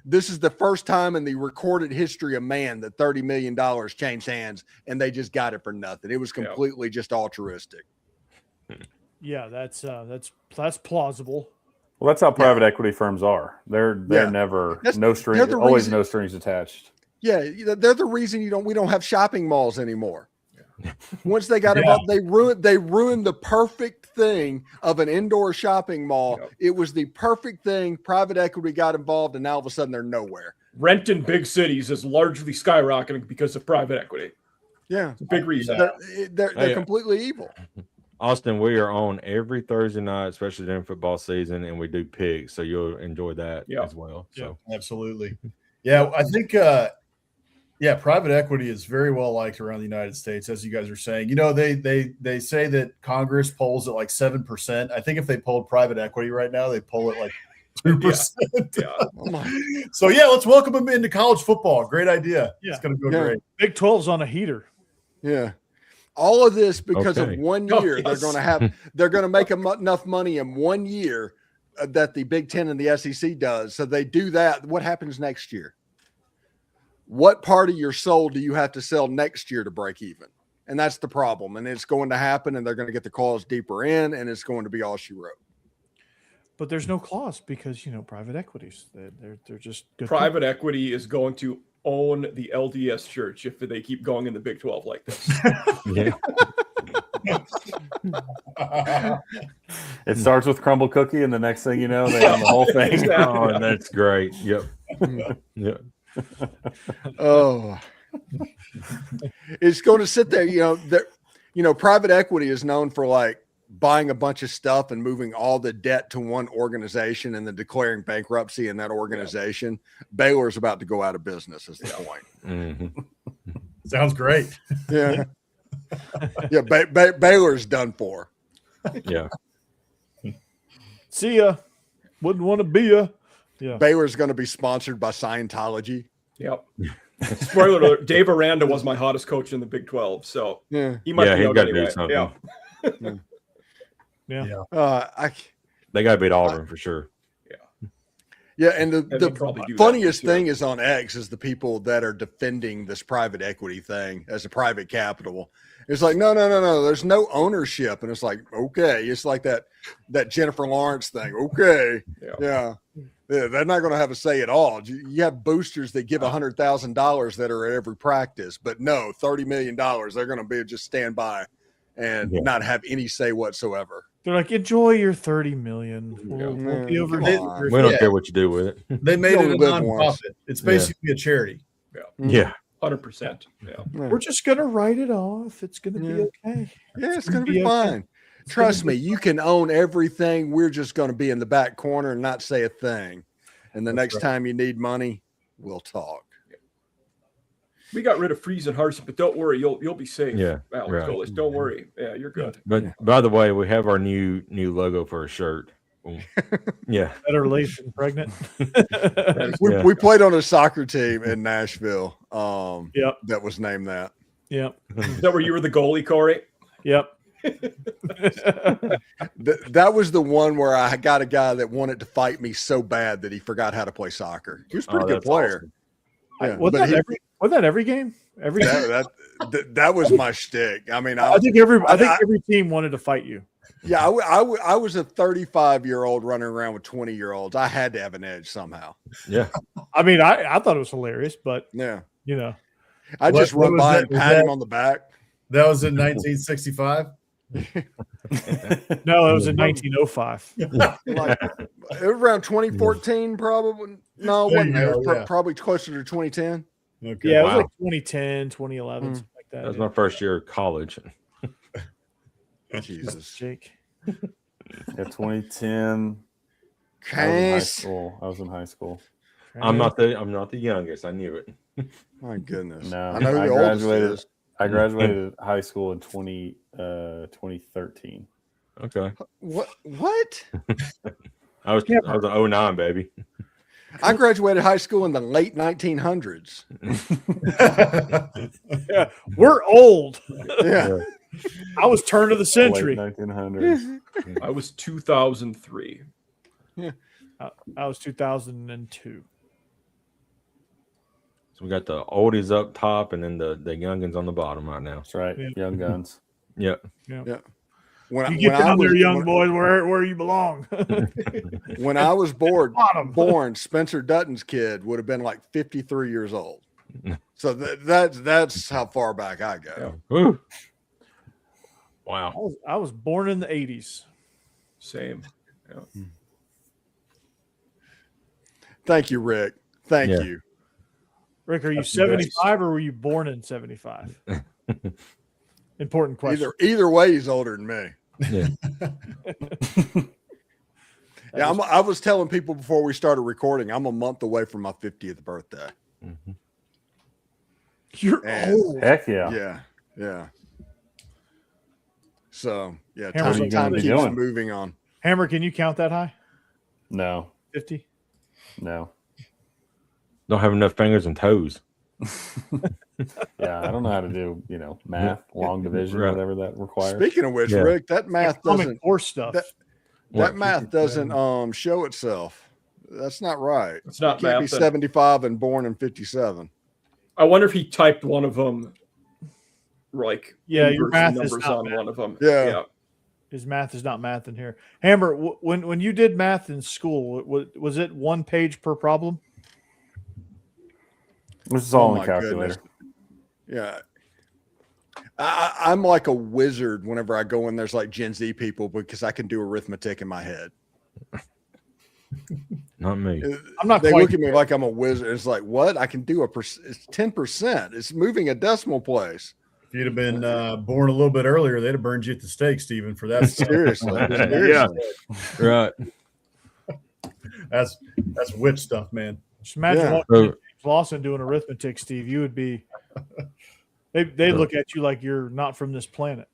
this is the first time in the recorded history of man that $30 million changed hands, and they just got it for nothing. It was Yeah. completely just altruistic. Yeah, that's plausible. Well, that's how private equity firms are. They're Yeah. never That's- no strings, they're the always reason- no strings attached. Yeah, they're the reason we don't have shopping malls anymore. Once they got involved, they ruined the perfect thing of an indoor shopping mall. Yep. It was the perfect thing. Private equity got involved, and now all of a sudden they're nowhere. Rent in big cities is largely skyrocketing because of private equity. Yeah, It's a big reason. they're Hey, completely evil. Austin, we are on every Thursday night, especially during football season, and we do picks, so you'll enjoy that Yeah. as well. So Absolutely. Yeah, I think private equity is very well liked around the United States, as you guys are saying. You know, they say that Congress polls at like 7%. I think if they polled private equity right now, they poll it like 2%. Yeah. Oh my. So yeah, let's welcome them into college football. Great idea. Yeah. It's gonna go Yeah. great. Big 12's on a heater. Yeah. All of this because Okay. of 1 Oh, year. yes. They're going to make enough money in 1 year that the Big Ten and the SEC does. So they do that. What happens next year? What part of your soul do you have to sell next year to break even? And that's the problem. And it's going to happen, and they're going to get the clause deeper in, and it's going to be all she wrote. But there's no clause because private equities. They're just good Private equity is going to own the LDS Church if they keep going in the Big 12 like this. Yeah. It starts with crumble cookie, and the next thing you know, they own the whole thing. Exactly. Oh, that's great. Yep. Yep. Oh, it's going to sit there. Private equity is known for like buying a bunch of stuff and moving all the debt to one organization and then declaring bankruptcy in that organization. Baylor's about to go out of business is the point. Mhm. Sounds great. Yeah. Yeah. Baylor's done for. Yeah. See ya. Wouldn't want to be ya. Yeah. Baylor's going to be sponsored by Scientology. Yep. Spoiler alert, Dave Aranda was my hottest coach in the Big 12, so Yeah. he must Yeah, be he's out gotta do anyway. something. Yeah. They got to beat Auburn for sure. Yeah, and they probably do the that funniest too. thing is on X is the people that are defending this private equity thing as a private capital. It's like, no. There's no ownership, and it's like, okay, it's like that Jennifer Lawrence thing. Okay, yeah. They're not going to have a say at all. You have boosters that give $100,000 that are at every practice, but no, $30 million. They're going to be just stand by and not have any say whatsoever. They're like, enjoy your $30 million. We'll be over Come here. on. We don't Yeah. care what you do with it. They made You it a only live once. nonprofit. It's basically a charity. Yeah. 100%. Yeah. We're just gonna write it off. It's gonna be okay. Yeah, it's going to be fine. Trust me, you can own everything. We're just going to be in the back corner and not say a thing. And the next time you need money, we'll talk. We got rid of Freeze and Harson, but don't worry, you'll be safe. Yeah, Alex right. Golis, don't worry. Yeah, you're good. But by the way, we have our new logo for a shirt. Yeah. Better late than pregnant. Yeah. We played on a soccer team in Nashville. Yep. That was named that. Yep. Is that where you were the goalie, Corey? Yep. That was the one where I got a guy that wanted to fight me so bad that he forgot how to play soccer. He was a pretty Oh, good that's player. awesome. Yeah, Was but that every game? Every game? that was my shtick. I mean, I think every team wanted to fight you. yeah, I was a 35-year-old running around with 20-year-olds. I had to have an edge somehow. Yeah. I mean, I thought it was hilarious, but Yeah, I What- just what run was by that? and Was pat that- him on the back. That was in 1965. no, it was in 1905. Like, it was around 2014, probably. No, it There wasn't. you It go, was yeah. probably closer to 2010. Okay. Yeah, it was Wow. like 2010, 2011, something like that. That was my first year of college. Jesus. Jake. Yeah, 2010. I was in high Case. school. I was in high school. I'm not the youngest. I knew it. My goodness. No, I know who I the oldest graduated- is. I graduated high school in 2013. Okay. What? I was a 09 baby. I graduated high school in the late 1900s. Yeah, we're old. Yeah. I was turn of the Late century. 1900s. I was 2003. I was 2002. So we got the oldies up top and then the youngins on the bottom right now. That's right. Yeah. Young Guns. Yep. When, You get when I down there, was- young boys, where you belong. when I was Bottom. born, Spencer Dutton's kid would have been like 53 years old. So that's how far back I go. Woo. Wow. I was born in the 80s. Same. Thank you, Rick. Thank Yeah. you. Rick, are you That's the best. 75 or were you born in 75? Important question. Either way, he's older than me. Yeah. Yeah, I was telling people before we started recording, I'm a month away from my 50th birthday. Mhm. You're And- old. Heck yeah. Yeah. So yeah, Hammer, what are you time gonna be keeps doing? moving on. Hammer, can you count that high? No. 50? No. Don't have enough fingers and toes. Yeah, I don't know how to do, math, long division, Right. whatever that requires. Speaking of which, Yeah. Rick, that math Common doesn't core stuff. that- That math doesn't show itself. That's not right. It's not Can't be math. 75 and born in 57. I wonder if he typed one of them, like Yeah, your inverse math is numbers not on math. one of them. Yeah. His math is not math in here. Hammer, when you did math in school, was it 1 page per problem? This is all Oh in my the calculator. Yeah. I'm like a wizard whenever I go in. There's like Gen Z people because I can do arithmetic in my head. Not me. I'm not They quite look at me like I'm a wizard. It's like, what? I can do it's 10%. It's moving a decimal place. If you'd have been born a little bit earlier, they'd have burned you at the stake, Stephen, for that stuff. Seriously. Yeah. Seriously. Right. That's witch stuff, man. Just imagine Yeah. walking into James Lawson doing arithmetic, Steve. You would be. They look at you like you're not from this planet.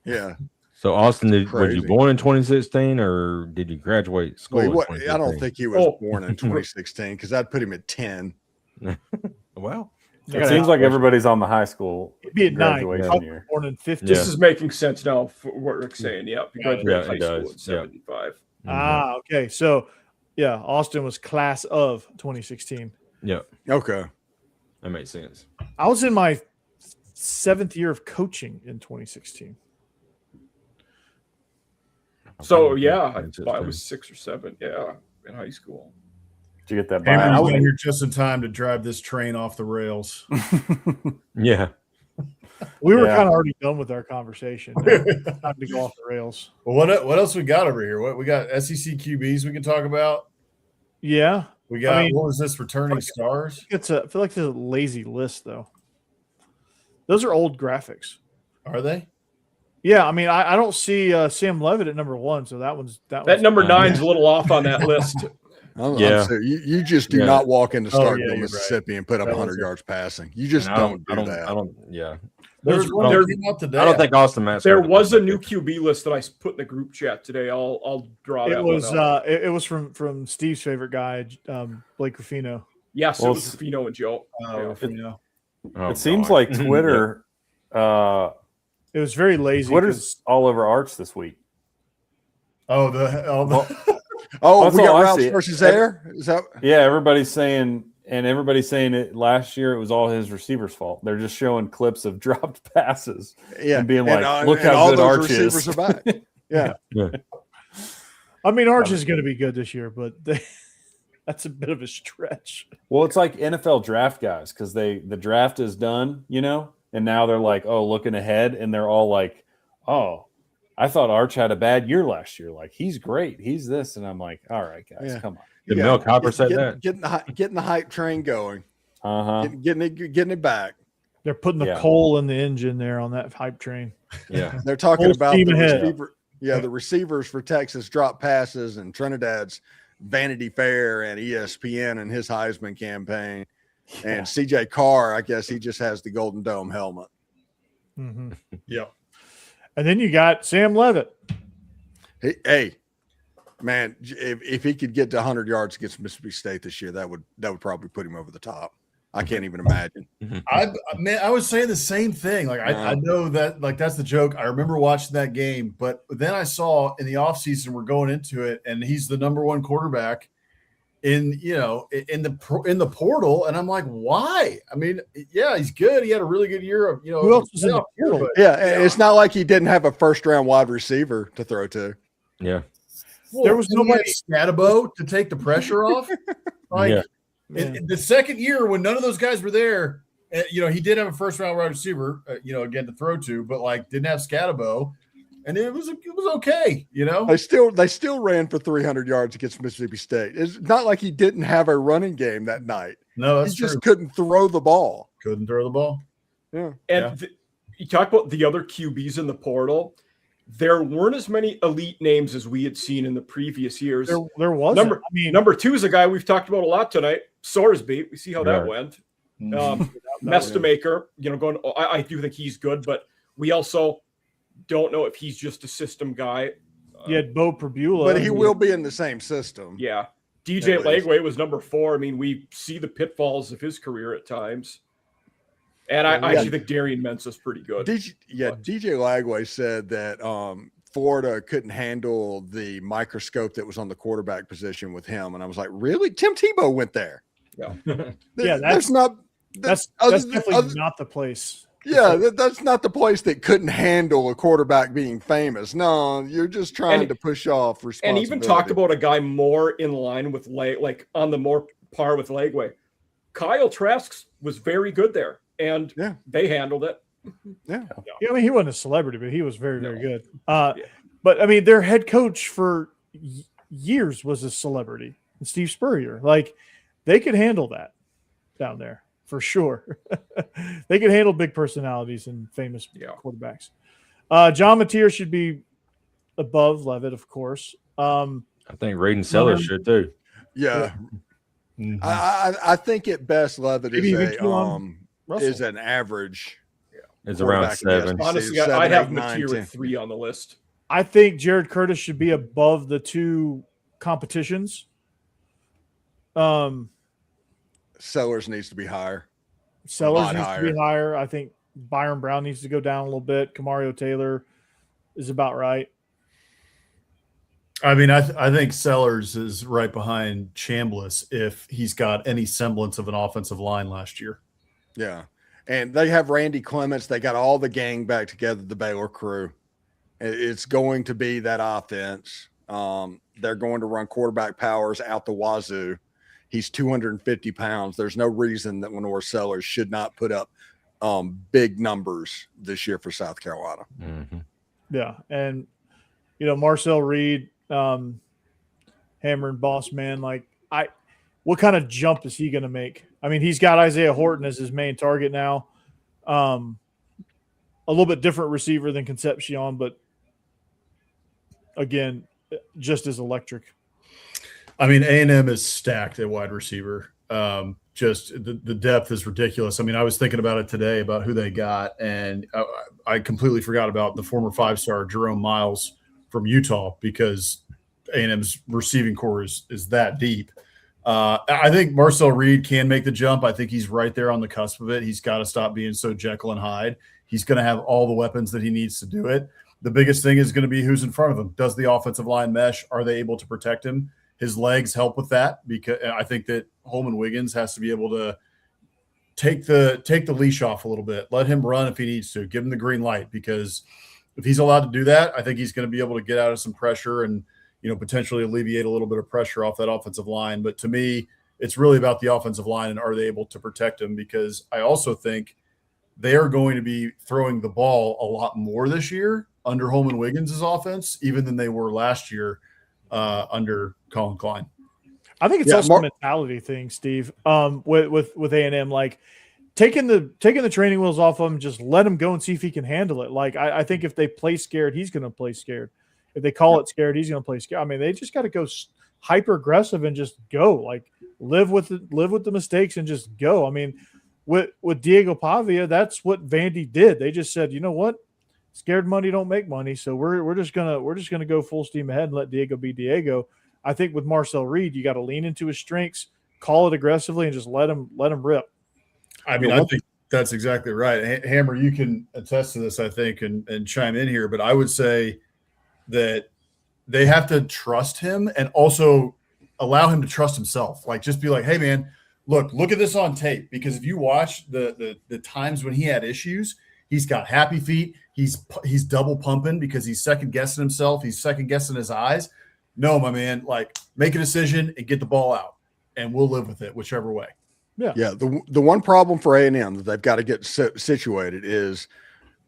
Yeah. So Austin, was you Crazy. born in 2016 or did you graduate school? Wait, in what? I don't 2016? think he was born in 2016 because I'd put him at 10. Well, It seems like everybody's on the high school He'd be at 9. graduation Probably year. born in 50. This is making sense now for what Rick's saying. Yeah, because Yeah, high it school does. in 75. Ah, okay. So, yeah, Austin was class of 2016. yeah, Okay. that makes sense. I was in my 7th year of coaching in 2016. So yeah, That's it, I too. was 6 or 7. Yeah, in high school. Did you get that Hammer, buyout? you got here just in time to drive this train off the rails. Yeah. We were Yeah. kind of already done with our conversation. Time to go off the rails. Well, what else we got over here? What we got? SEC QBs we can talk about. Yeah. We got mean- what was this? Returning stars. I feel like it's a lazy list, though. Those are old graphics. Are they? Yeah, I mean, I don't see Sam Levitt at number 1, so that one's That number 9's a little off on that list. I'm Yeah. serious. You just do Yeah. not walk into Oh, yeah, Starkville, you're right. Mississippi and put up That was 100 it. yards passing. You just And don't do that. I don't. Yeah. There's one there- that came out today. I don't think Austin Matt. There was a new QB list that I put in the group chat today. I'll draw It that was one up. it was from Steve's favorite guy, Blake Ruffino. Yes, Well, it was Fino and Joe. Yeah. Ruffino. Oh, It seems God. like Twitter, It was very lazy. Twitter's all over Arch this week. Oh, the Oh, That's we all got I Ralphs see. versus Air? Is that Yeah, everybody's saying it last year. It was all his receivers' fault. They're just showing clips of dropped passes yeah? and being like, "Look and how all good those Arch receivers is." are back. Yeah. I mean, Arch is going to be good this year, but that's a bit of a stretch. Well, it's like NFL draft guys because the draft is done, and now they're like, oh, looking ahead, and they're all like, oh, I thought Arch had a bad year last year. Like he's great, he's this, and I'm like, all right, guys, Yeah. come Did Mel Kiper say that? Getting the hype train going. on. Getting it back. They're putting the Yeah. coal in the engine there on that hype train. Yeah. They're talking Full about steam the ahead. receiver. Yeah, the receivers for Texas drop passes and Trinidad's Vanity Fair and ESPN and his Heisman campaign. And CJ Carr, I guess he just has the Golden Dome helmet. Mm-hmm. yeah. And then you got Sam Levitt. Hey, man, if he could get to 100 yards against Mississippi State this year, that would probably put him over the top. I can't even imagine. I was saying the same thing. Like I know that like that's the joke. I remember watching that game, but then I saw in the offseason we're going into it, and he's the number 1 quarterback in the portal, and I'm like, why? I mean, yeah, he's good. He had a really good year of Who else was in the portal? but- Yeah, it's not like he didn't have a first-round wide receiver to throw to. Yeah. There was nobody- Scatabo to take the pressure off. Like Yeah. in the second year when none of those guys were there, he did have a first round wide receiver, again to throw to, but like didn't have Scatabo, and it was okay. They still ran for 300 yards against Mississippi State. It's not like he didn't have a running game that night. No, He that's just true. couldn't throw the ball. Couldn't throw the ball. Yeah. And you talk about the other QBs in the portal. There weren't as many elite names as we had seen in the previous years. There was Number 2 is a guy we've talked about a lot tonight, Sorsby. We see how that Right. went. Mhm. Mestamaker, I do think he's good, but we also don't know if he's just a system guy. you had Bo Perbula, But he will be in the same system. Yeah. DJ At least. Lagway was number 4. I mean, we see the pitfalls of his career at times. And I Yeah. actually think Darian Mensa's pretty good. DJ Lagway said that Florida couldn't handle the microscope that was on the quarterback position with him, and I was like, really? Tim Tebow went there. Yeah. Yeah, That's not. That's other- definitely other- not the place. Yeah, that's not the place that couldn't handle a quarterback being famous. No, you're just trying And- to push off And responsibility. even talk about a guy more in line with like on the more par with Legway. Kyle Trask was very good there, and Yeah. they handled it. Yeah, I mean, he wasn't a celebrity, but he was very, very No. good. Yeah. But I mean, their head coach for years was a celebrity, Steve Spurrier. Like, they could handle that down there for sure. They could handle big personalities and famous Yeah. quarterbacks. John Mateer should be above Levitt, of course. I think Reed and Sellers should too. Yeah, Mhm. I think at best Levitt Maybe even is Keelan Russell. is an average. It's around Quarterback in the 7. SEC. Honestly, 7, I have 8, 9, Mateer 10. at 3 on the list. I think Jared Curtis should be above the two competitions. Sellers needs to be higher. Sellers lot needs to be higher. I think Byron Brown needs to go down a little bit. Kamario Taylor is about right. I mean, I think Sellers is right behind Chambliss if he's got any semblance of an offensive line last year. Yeah, and they have Randy Clements. They got all the gang back together, the Baylor crew. It's going to be that offense. They're going to run quarterback powers out the wazoo. He's 250 pounds. There's no reason that Lenore Sellers should not put up big numbers this year for South Carolina. Mhm. Yeah, and Marcel Reed, Hammer and Boss Man. Like, what kind of jump is he going to make? I mean, he's got Isaiah Horton as his main target now. A little bit different receiver than Concepcion, but again, just as electric. I mean, A&M is stacked at wide receiver. Just the depth is ridiculous. I mean, I was thinking about it today about who they got, and I completely forgot about the former 5-star Jerome Miles from Utah because A&M's receiving core is that deep. I think Marcel Reed can make the jump. I think he's right there on the cusp of it. He's got to stop being so Jekyll and Hyde. He's going to have all the weapons that he needs to do it. The biggest thing is going to be who's in front of him. Does the offensive line mesh? Are they able to protect him? His legs help with that because I think that Holman Wiggins has to be able to take the leash off a little bit. Let him run if he needs to. Give him the green light because if he's allowed to do that, I think he's going to be able to get out of some pressure and potentially alleviate a little bit of pressure off that offensive line. But to me, it's really about the offensive line and are they able to protect him? Because I also think they are going to be throwing the ball a lot more this year under Holman Wiggins' offense, even than they were last year under Colin Klein. I think it's also a mentality thing, Steve. With A&M, like taking the training wheels off of him, just let him go and see if he can handle it. Like I think if they play scared, he's going to play scared. If they call it scared, he's going to play scared. I mean, they just got to go hyper aggressive and just go. Like live with the mistakes and just go. I mean, with Diego Pavia, that's what Vandy did. They just said, you know what, scared money don't make money, so we're just gonna go full steam ahead and let Diego be Diego. I think with Marcel Reed, you got to lean into his strengths, call it aggressively, and just let him rip. I mean, I think that's exactly right. Hammer, you can attest to this, I think, and chime in here. But I would say that they have to trust him and also allow him to trust himself. Like, just be like, hey, man, look at this on tape. Because if you watch the times when he had issues, he's got happy feet. He's double pumping because he's second guessing himself. He's second guessing his eyes. No, my man, like make a decision and get the ball out, and we'll live with it whichever way. Yeah. The one problem for A&M that they've got to get situated is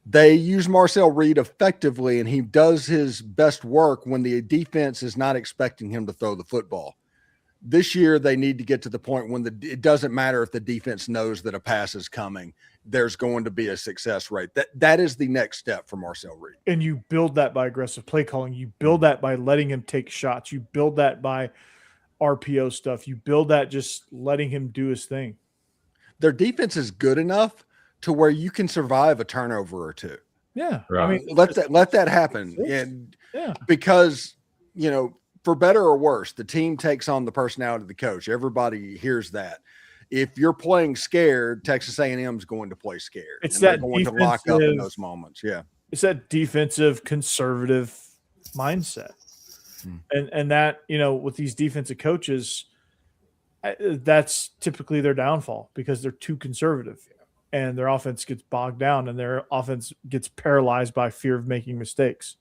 they use Marcel Reed effectively, and he does his best work when the defense is not expecting him to throw the football. This year, they need to get to the point when it doesn't matter if the defense knows that a pass is coming. There's going to be a success rate. That is the next step for Marcel Reed. And you build that by aggressive play calling. You build that by letting him take shots. You build that by RPO stuff. You build that just letting him do his thing. Their defense is good enough to where you can survive a turnover or two. Yeah. Right. I mean, Let that happen. And yeah. because, for better or worse, the team takes on the personality of the coach. Everybody hears that. If you're playing scared, Texas A&M is going to play scared. It's and they're that going to lock up in defensive- those moments. Yeah. It's that defensive, conservative mindset. And that, with these defensive coaches, that's typically their downfall because they're too conservative and their offense gets bogged down and their offense gets paralyzed by fear of making mistakes.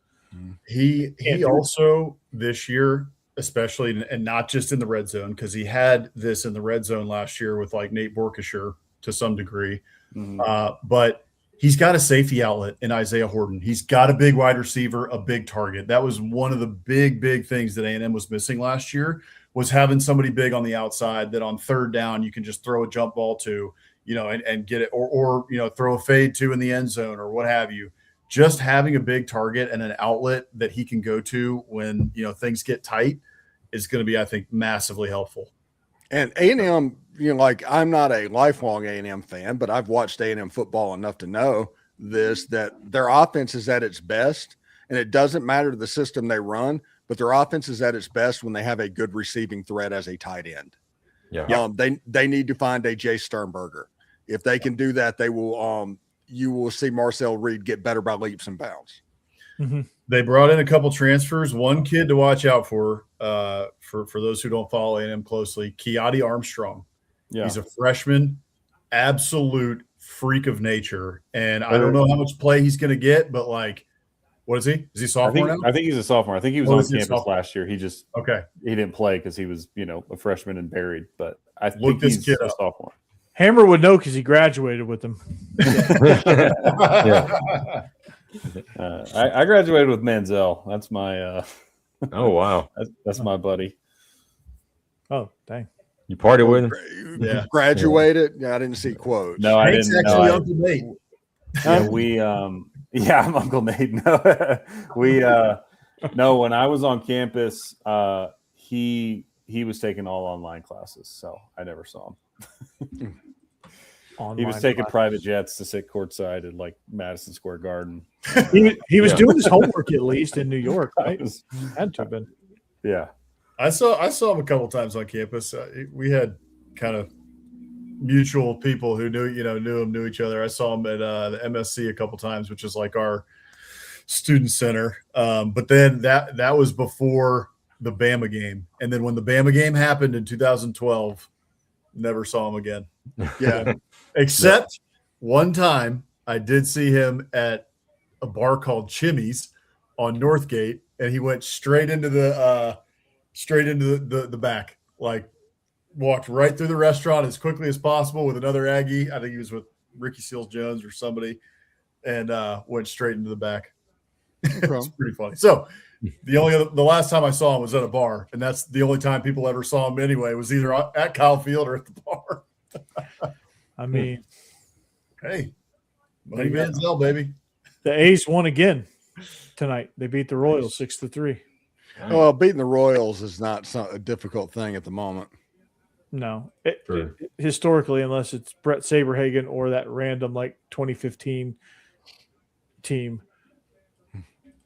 He also this year, especially, and not just in the red zone, because he had this in the red zone last year with like Nate Borkesher to some degree. But he's got a safety outlet in Isaiah Horton. He's got a big wide receiver, a big target. That was one of the big things that A&M was missing last year, was having somebody big on the outside that on third down you can just throw a jump ball to, and get it, or throw a fade to in the end zone or what have you. Just having a big target and an outlet that he can go to when things get tight is going to be, I think, massively helpful. And A&M, I'm not a lifelong A&M fan, but I've watched A&M football enough to know that their offense is at its best, and it doesn't matter the system they run, but their offense is at its best when they have a good receiving threat as a tight end. Yeah. They need to find a Jay Sternberger. If they can do that, they will. You will see Marcel Reed get better by leaps and bounds. Mm-hmm. They brought in a couple transfers. One kid to watch out for those who don't follow A&M closely, Keati Armstrong. Yeah. He's a freshman, absolute freak of nature. And I don't know how much play he's going to get, but what is he? Is he sophomore now? I think he's a sophomore. I think he was on campus last year. He didn't play because he was, a freshman and buried. But I think he's a sophomore. Hammer would know because he graduated with them. I graduated with Manziel. That's my. Oh wow, that's my buddy. Oh dang! You party with him? Yeah, graduated. Yeah, I didn't see quotes. No, I didn't. Actually, Uncle Nate. Yeah, I'm Uncle Nate. No, no. When I was on campus, he was taking all online classes, so I never saw him. He was taking private jets to sit courtside at Madison Square Garden. He was doing his homework at least in New York, right? Had to have been. Yeah, I saw him a couple times on campus. We had kind of mutual people who knew each other. I saw him at the MSC a couple times, which is like our student center. But then that was before the Bama game, and then when the Bama game happened in 2012, never saw him again. Yeah. Except one time I did see him at a bar called Chimmy's on Northgate, and he went straight into the back, walked right through the restaurant as quickly as possible with another Aggie. I think he was with Ricky Seals Jones or somebody, and went straight into the back. It's pretty funny. So the last time I saw him was at a bar, and that's the only time people ever saw him anyway, was either at Kyle Field or at the bar. I mean, hey, Money Manziel, baby. The A's won again tonight. They beat the Royals 6-3. Well, beating the Royals is not a difficult thing at the moment. No, historically, unless it's Brett Saberhagen or that random 2015 team.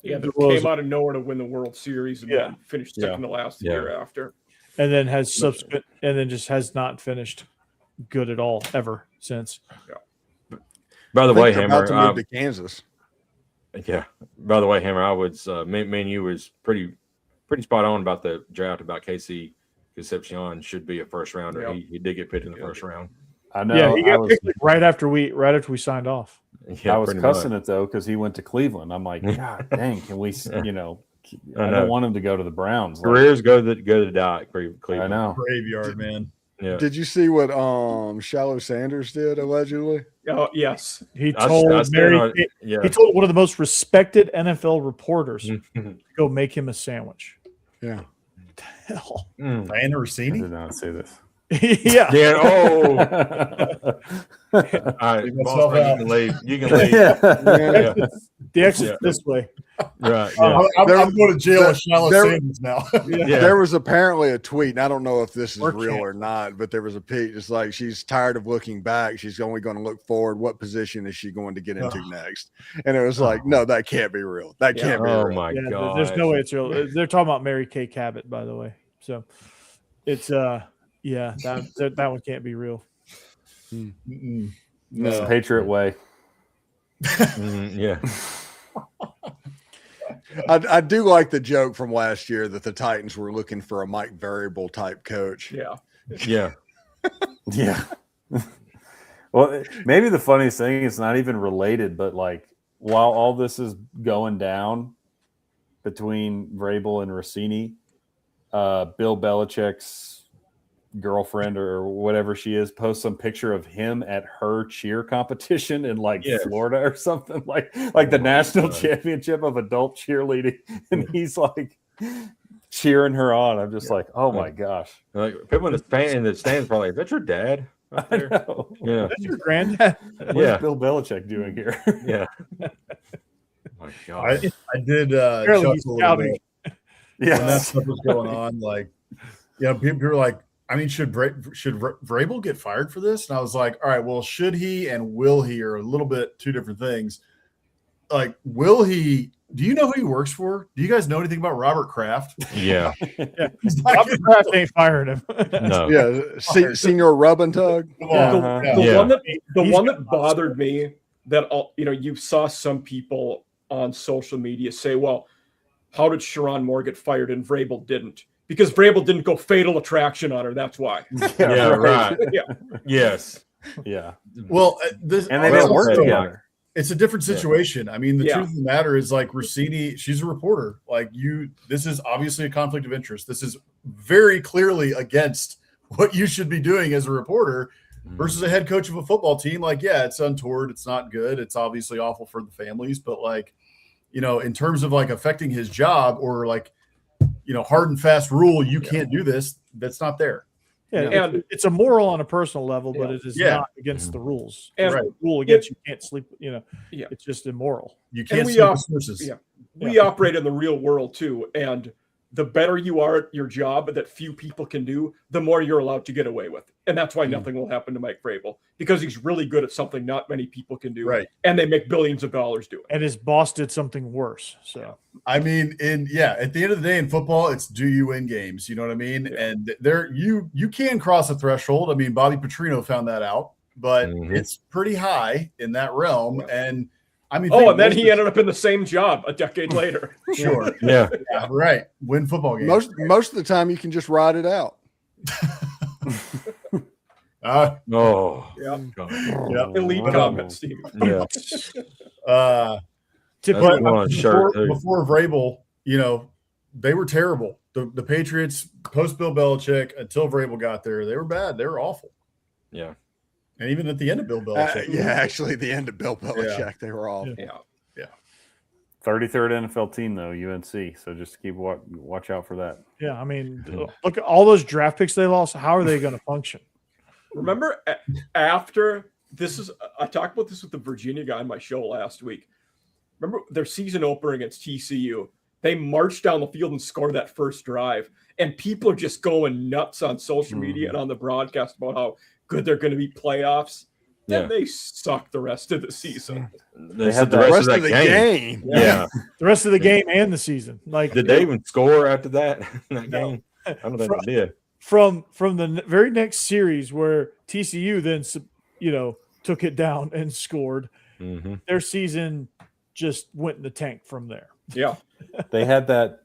Yeah, that came out of nowhere to win the World Series and then finished second to last year after. And then has not finished good at all ever since. Yeah. By the way, Hammer, to move to Kansas. Yeah. By the way, Hammer, I was me and you was pretty spot on about the draft, about Casey Concepcion should be a first rounder. Yep. He did get picked in the first round. I know. Yeah, he got picked right after we signed off. Yeah, I was cussing it though because he went to Cleveland. I'm like, God dang, can we? I don't want him to go to the Browns. Careers go to the dock. Cleveland. I know. Graveyard, man. Yeah. Did you see what Shallow Sanders did allegedly? Oh yes, he told he told one of the most respected NFL reporters to go make him a sandwich. Yeah. Hell. Diana Rossini? I did not say this. Yeah. Yeah. Oh. All right, boss man, you can leave. You can leave. The exit this way. Right. Yeah. I'm going to jail with Shallow Sanders now. There was apparently a tweet, and I don't know if this is real or not, but there was a piece. It's like she's tired of looking back. She's only going to look forward. What position is she going to get into next? And it was like, no, that can't be real. That can't be real. Oh my God. There's no way it's real. They're talking about Mary Kay Cabot, by the way. So it's that one can't be real. It's the Patriot way. Yeah. I do like the joke from last year that the Titans were looking for a Mike Variable type coach. Yeah. Yeah. Yeah. Well, maybe the funniest thing is not even related, but like while all this is going down between Vrabel and Rossini, Bill Belichick's girlfriend or whatever she is posts some picture of him at her cheer competition in like Yes. Florida or something like the national God. championship of adult cheerleading, and he's like cheering her on. I'm just like, oh my gosh. Like people in the stands probably, is that your dad? Right I there? know. Yeah. That's your granddad. What's Yeah. Bill Belichick doing here? Yeah. Oh my God. I did Apparently chuckle he's a little scouting. bit when that Yeah. stuff was going on. Like, people were like, I mean, should Vrabel get fired for this? And I was like, all right, well, should he and will he are a little bit two different things. Like, will he? Do you know who he works for? Do you guys know anything about Robert Kraft? Yeah. He's not Robert Kraft ain't firing him. No. Yeah, Senior Rub and Tug. Come on. Uh-huh. Yeah. The Yeah. one that He's one got that bothered me that you saw some people on social media say, "Well, how did Sharon Moore get fired and Vrabel didn't?" Because Vrabel didn't go fatal attraction on her. That's why. Yeah, right. Yeah. Yes. Yeah. Well, this And they also- didn't work together. It's a different situation. I mean, the Yeah. truth of the matter is, like, Rossini, she's a reporter. Like, this is obviously a conflict of interest. This is very clearly against what you should be doing as a reporter versus a head coach of a football team. Like, yeah, it's untoward. It's not good. It's obviously awful for the families. But, like, in terms of, like, affecting his job or, like, hard and fast rule, you can't do this, that's not there. Yeah, And- it's a moral on a personal level, but Yeah. it is Yeah. not against the rules. And- It's Right. a rule against you can't sleep. Yeah. It's just immoral. You can't we sleep are- with sources. yeah. We operate in the real world too, and the better you are at your job that few people can do, the more you're allowed to get away with. And that's why nothing will happen to Mike Vrabel, because he's really good at something not many people can do. Right. And they make billions of dollars doing it. And his boss did something worse. So I mean, at the end of the day in football, it's do you win games? You know what I mean? Yeah. And you can cross a threshold. I mean, Bobby Petrino found that out, but Mhm. it's pretty high in that realm. Yeah. And I mean, Oh, and then he ended up in the same job a decade later. sure, Yeah. yeah, right, win football games. Most of the time, you can just ride it out. Oh. Yeah. God. Yeah. Elite Oh. comment, Steve. Yeah. typically, That's on a shirt, too. before Vrabel, they were terrible. The Patriots post Bill Belichick until Vrabel got there, they were bad. They were awful. Yeah. And even at the end of Bill Belichick, Actually, the end of Bill Belichick, they were all. Yeah. 33rd NFL team though, UNC. So just keep watch out for that. yeah, I mean, look at all those draft picks they lost. How are they going to function? Remember after I talked about this with the Virginia guy on my show last week. Remember their season opener against TCU? They marched down the field and scored that first drive. And people are just going nuts on social media and on the broadcast about how good they're going to be playoffs. Then Yeah. they suck the rest of the season. They had the that- rest of that game. Yeah. The rest of the game and the season, like Did they even score after that in that No. game? I don't think they did. from the very next series where TCU then took it down and scored, Mm-hmm. their season just went in the tank from there. Yeah. They had that.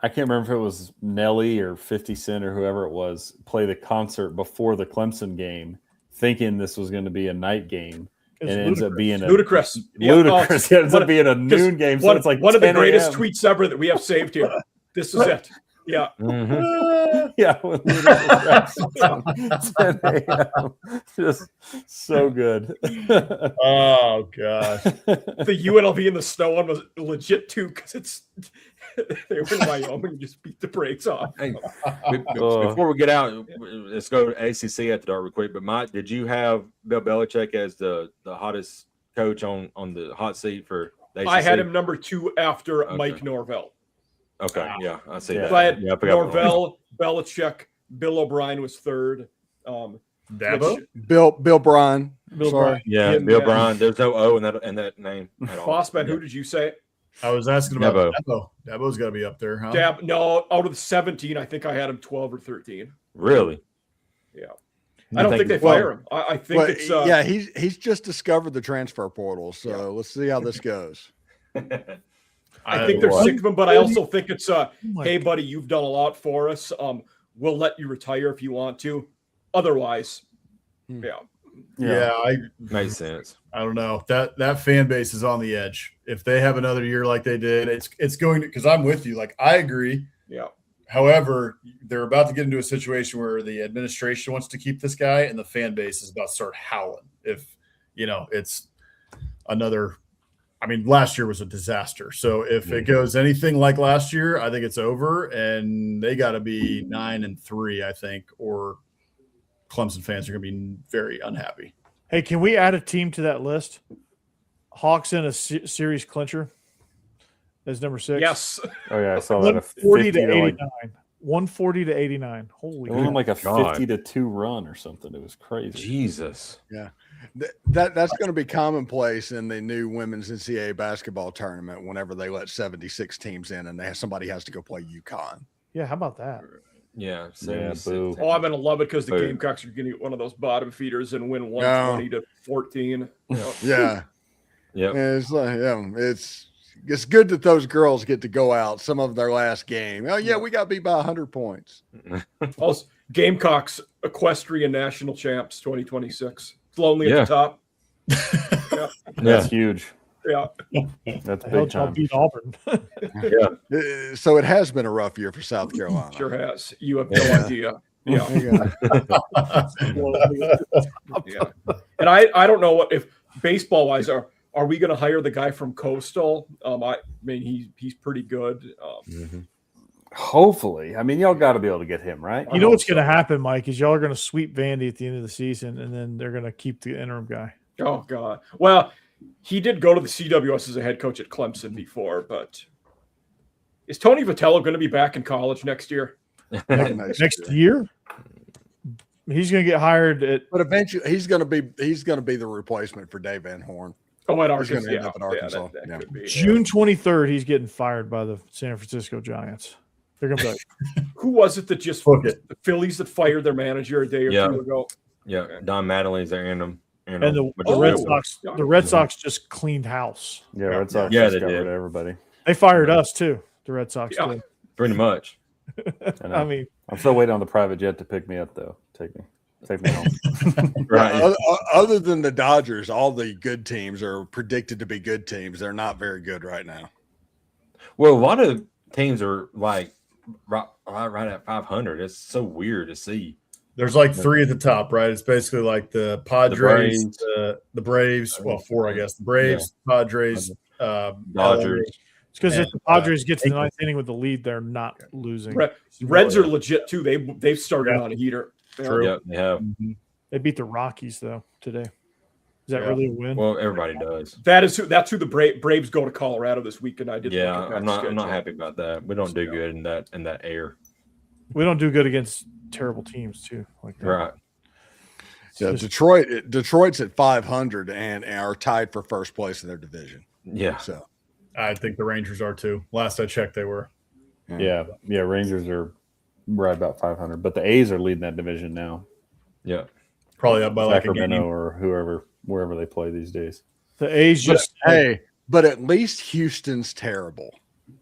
I can't remember if it was Nelly or 50 Cent or whoever it was play the concert before the Clemson game, thinking this was going to be a night game, It's and it ends up being Ludicrous. Yeah. ludicrous. It ends One up of- being a noon game, so One, it's like one of the 10 greatest a.m. tweets ever that we have saved here. This is it. Yeah. Mm-hmm. Yeah, when Ludacris raps at 10 a.m. Just so good. oh gosh, The UNLV in the snow one was legit too, because they were in Wyoming and just beat the brakes off. Hey, before we get out, let's go to ACC at the dark real quick. But Mike, did you have Bill Belichick as the hottest coach on the hot seat for the ACC? I had him number 2 after Okay. Mike Norvell. Okay, yeah, I see Yeah. that. So I had Yeah, I forgot about Norvell, Belichick, Bill O'Brien was 3rd. Dabo. which- Bill Bryan. Bill Sorry. Bryan. Yeah, Yeah, Bill man. Bryan. There's no O in that name at all. Bossman, Yeah. who did you say? I was asking about Dabo. Dabo. Dabo's got to be up there, huh? No, out of the 17, I think I had him 12 or 13. Really? Yeah. I don't think they fire him. I think Well, it's yeah, he's just discovered the transfer portal. So let's see how this goes. I think they're What? sick of him, but I also think it's Oh my hey, buddy, you've done a lot for us. We'll let you retire if you want to. Otherwise, Hmm. Yeah, Makes sense. I don't know. That fan base is on the edge. If they have another year like they did, it's going to, because I'm with you. Like, I agree. Yeah. However, they're about to get into a situation where the administration wants to keep this guy and the fan base is about to start howling. If, it's another, I mean, last year was a disaster. So if it goes anything like last year, I think it's over, and they got to be 9-3, I think, or Clemson fans are going to be very unhappy. Hey, can we add a team to that list? Hawks in a series clincher as number 6. Yes. Oh yeah, I saw that. 140 to 50 89. like, 140 to 89. Holy it wasn't cow. like a God. 50-2 run or something. It was crazy. Jesus. That's going to be commonplace in the new women's NCAA basketball tournament whenever they let 76 teams in and somebody has to go play UConn. Yeah, how about that? Yeah. Yeah, 76. boo. Oh, I'm gonna love it because the Boom. Gamecocks are gonna get one of those bottom feeders and win 120 to 14. Yeah. Yep. It's like, it's good that those girls get to go out some of their last game. Oh yeah, we got beat by 100 points. Also, Gamecocks equestrian national champs 2026. It's lonely Yeah. at the top. That's huge. Yeah. That's The hell big y'all time. beat Auburn. So it has been a rough year for South Carolina. Sure has. You have no Yeah. idea. Yeah. Yeah. Yeah. And I don't know what if baseball wise are we going to hire the guy from Coastal? I mean he's pretty good. Mhm. Hopefully, I mean, y'all got to be able to get him right. You know what's going to happen, Mike, is y'all are going to sweep Vandy at the end of the season, and then they're going to keep the interim guy. Oh God. Well, he did go to the CWS as a head coach at Clemson before, but is Tony Vitello going to be back in college next year? Next year, he's going to get hired at. But eventually he's going to be the replacement for Dave Van Horn. Oh, at He's Arkansas. gonna end up at Arkansas. Yeah, that Yeah. could be. June 23rd, he's getting fired by the San Francisco Giants. They're going to be like, Who was it that just Book it. the Phillies that fired their manager a day or Yeah. two ago? Yeah. Don Madeling's there in them. and the Oh. Red Sox. The Red Sox just cleaned house. Yeah, Red Sox Yeah, just they got rid did. of everybody. They fired us too. The Red Sox Yeah. did. Pretty much. I know. I mean, I'm still waiting on the private jet to pick me up, though. Take me home. Right. Other than the Dodgers, all the good teams are predicted to be good teams. They're not very good right now. Well, a lot of teams are like right at 500. It's so weird to see. There's like 3 at the top, right? It's basically like the Padres, Braves. the Braves. Well, 4, I guess. The Braves, Padres, Dodgers. it's because if And, the Padres get to the ninth inning with the lead, they're not losing. Reds are legit too. They've started on a heater. True. Yep, they have. They beat the Rockies though today. Is that Yeah. really a win? Well, everybody does. That's who the Braves go to Colorado this weekend. I did. Yeah, look at that I'm not schedule. happy about that. We don't do good in that air. We don't do good against terrible teams too. Like that. Right. Yeah, Just- Detroit's at 500 and are tied for first place in their division. Yeah. So I think the Rangers are too. Last I checked, they were. Yeah. Rangers are right about 500, but the A's are leading that division now. Yeah. Probably up by like a Sacramento game. or wherever they play these days. The A's just but at least Houston's terrible.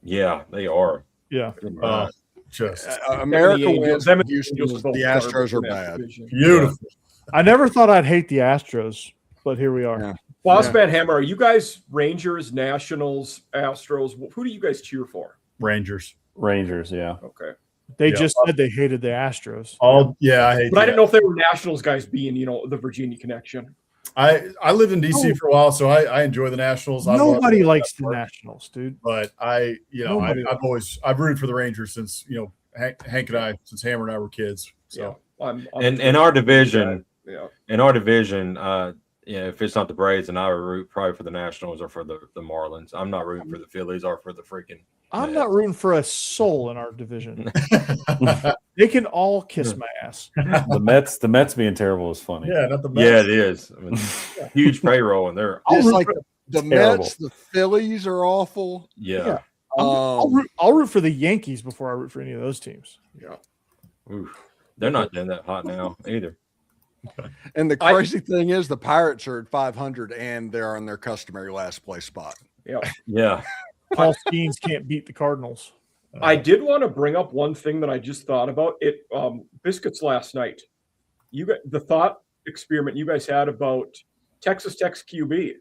Yeah, they are. yeah. Oh, just America Them and the wins. Angels- them and the Houston, Angels both the garbage Astros are in that bad. division. beautiful. I never thought I'd hate the Astros, but here we are. Yeah. Boss Yeah. Man Hammer, are you guys Rangers, Nationals, Astros? Who do you guys cheer for? Rangers. Rangers, yeah. Okay, They Yeah. just said they hated the Astros. I hate but I that. didn't know if they were Nationals guys being the Virginia connection. I lived in DC for a while, so I enjoy the Nationals. I love Nobody it. likes the Nationals, dude. But Nobody. I've rooted for the Rangers since Hank and I, since Hammer and I were kids. So I'm And in our division, yeah. if it's not the Braves, then I would root probably for the Nationals or for the Marlins. I'm not rooting for the Phillies or for the freaking. I'm Yeah. not rooting for a soul in our division. They can all kiss my ass. The Mets being terrible is funny. yeah, not the Mets. Yeah, it is. I mean, huge payroll, and they're Just root like for- the Terrible. Mets, the Phillies are awful. yeah. I'll root for the Yankees before I root for any of those teams. Oof. They're not doing that hot now either. And the crazy thing is, the Pirates are at 500 and they're on their customary last place spot. Yeah. Paul Skeens can't beat the Cardinals. I did want to bring up one thing that I just thought about. It Biscuits last night. You got the thought experiment you guys had about Texas Tech's QB.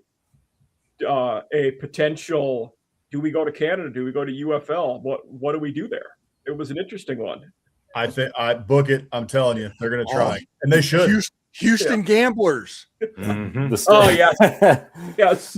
A potential. Do we go to Canada? Do we go to UFL? What do we do there? It was an interesting one. I think I book it. I'm telling you, they're going to try, and they should. Houston Gamblers. Mhm. Oh yes, yes.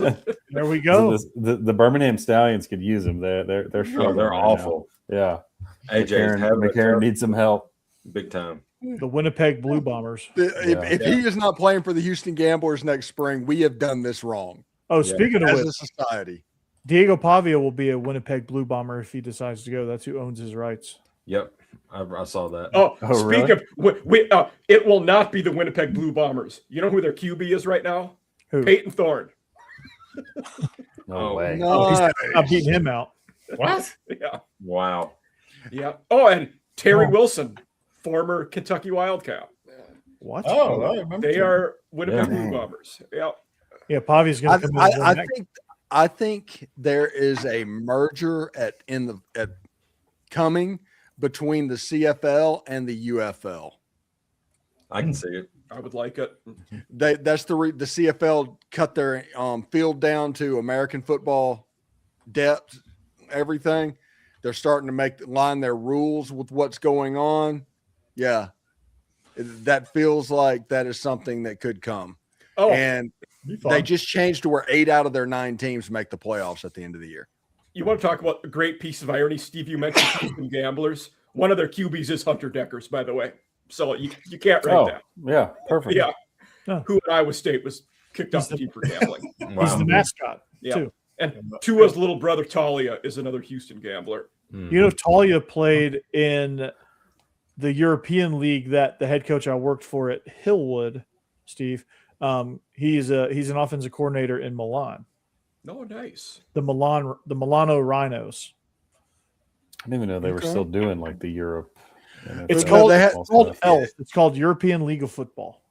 There we go. The Birmingham Stallions could use them. They're Oh, struggling. they're right awful. now. Yeah, AJ McCarron needs some help. big time. The Winnipeg Blue Bombers. If he is not playing for the Houston Gamblers next spring, we have done this wrong Oh, speaking of as which, a society. Diego Pavia will be a Winnipeg Blue Bomber if he decides to go. That's who owns his rights. Yep, I saw that. Oh, Oh, speak really? of, it will not be the Winnipeg Blue Bombers. You know who their QB is right now? Who? Peyton Thorne. No Oh, way. Nice. I'm beating him out. What? Yeah, Wow. yeah. Oh, and Terry Oh. Wilson, former Kentucky Wildcat. What? Oh, I remember. They are Winnipeg Yeah. Blue Bombers. Yeah. Yeah, Pavia's going to come in. I think there is a merger coming between the CFL and the UFL. I can see it. I would like it. That's the CFL cut their field down to American football depth, everything. They're starting to line their rules with what's going on. Yeah, that feels like that is something that could come. Oh, And they just changed to where 8 out of their 9 teams make the playoffs at the end of the year. you want to talk about a great piece of irony? Steve, you mentioned Houston Gamblers. One of their QBs is Hunter Deckers, by the way. So you can't write Oh, that. yeah, perfect. Yeah. Oh. Who at Iowa State was kicked off the team for gambling. He's Wow. the mascot, Yeah. too. And Tua's little brother Talia is another Houston gambler. Mhm. You know, Talia played in the European League that the head coach I worked for at Hillwood, Steve. He's an offensive coordinator in Milan. Oh, nice. The Milano Rhinos. I didn't even know they were Okay. still doing like the Europe. It's No, called, they had- it's called ELF. It's called European League of Football.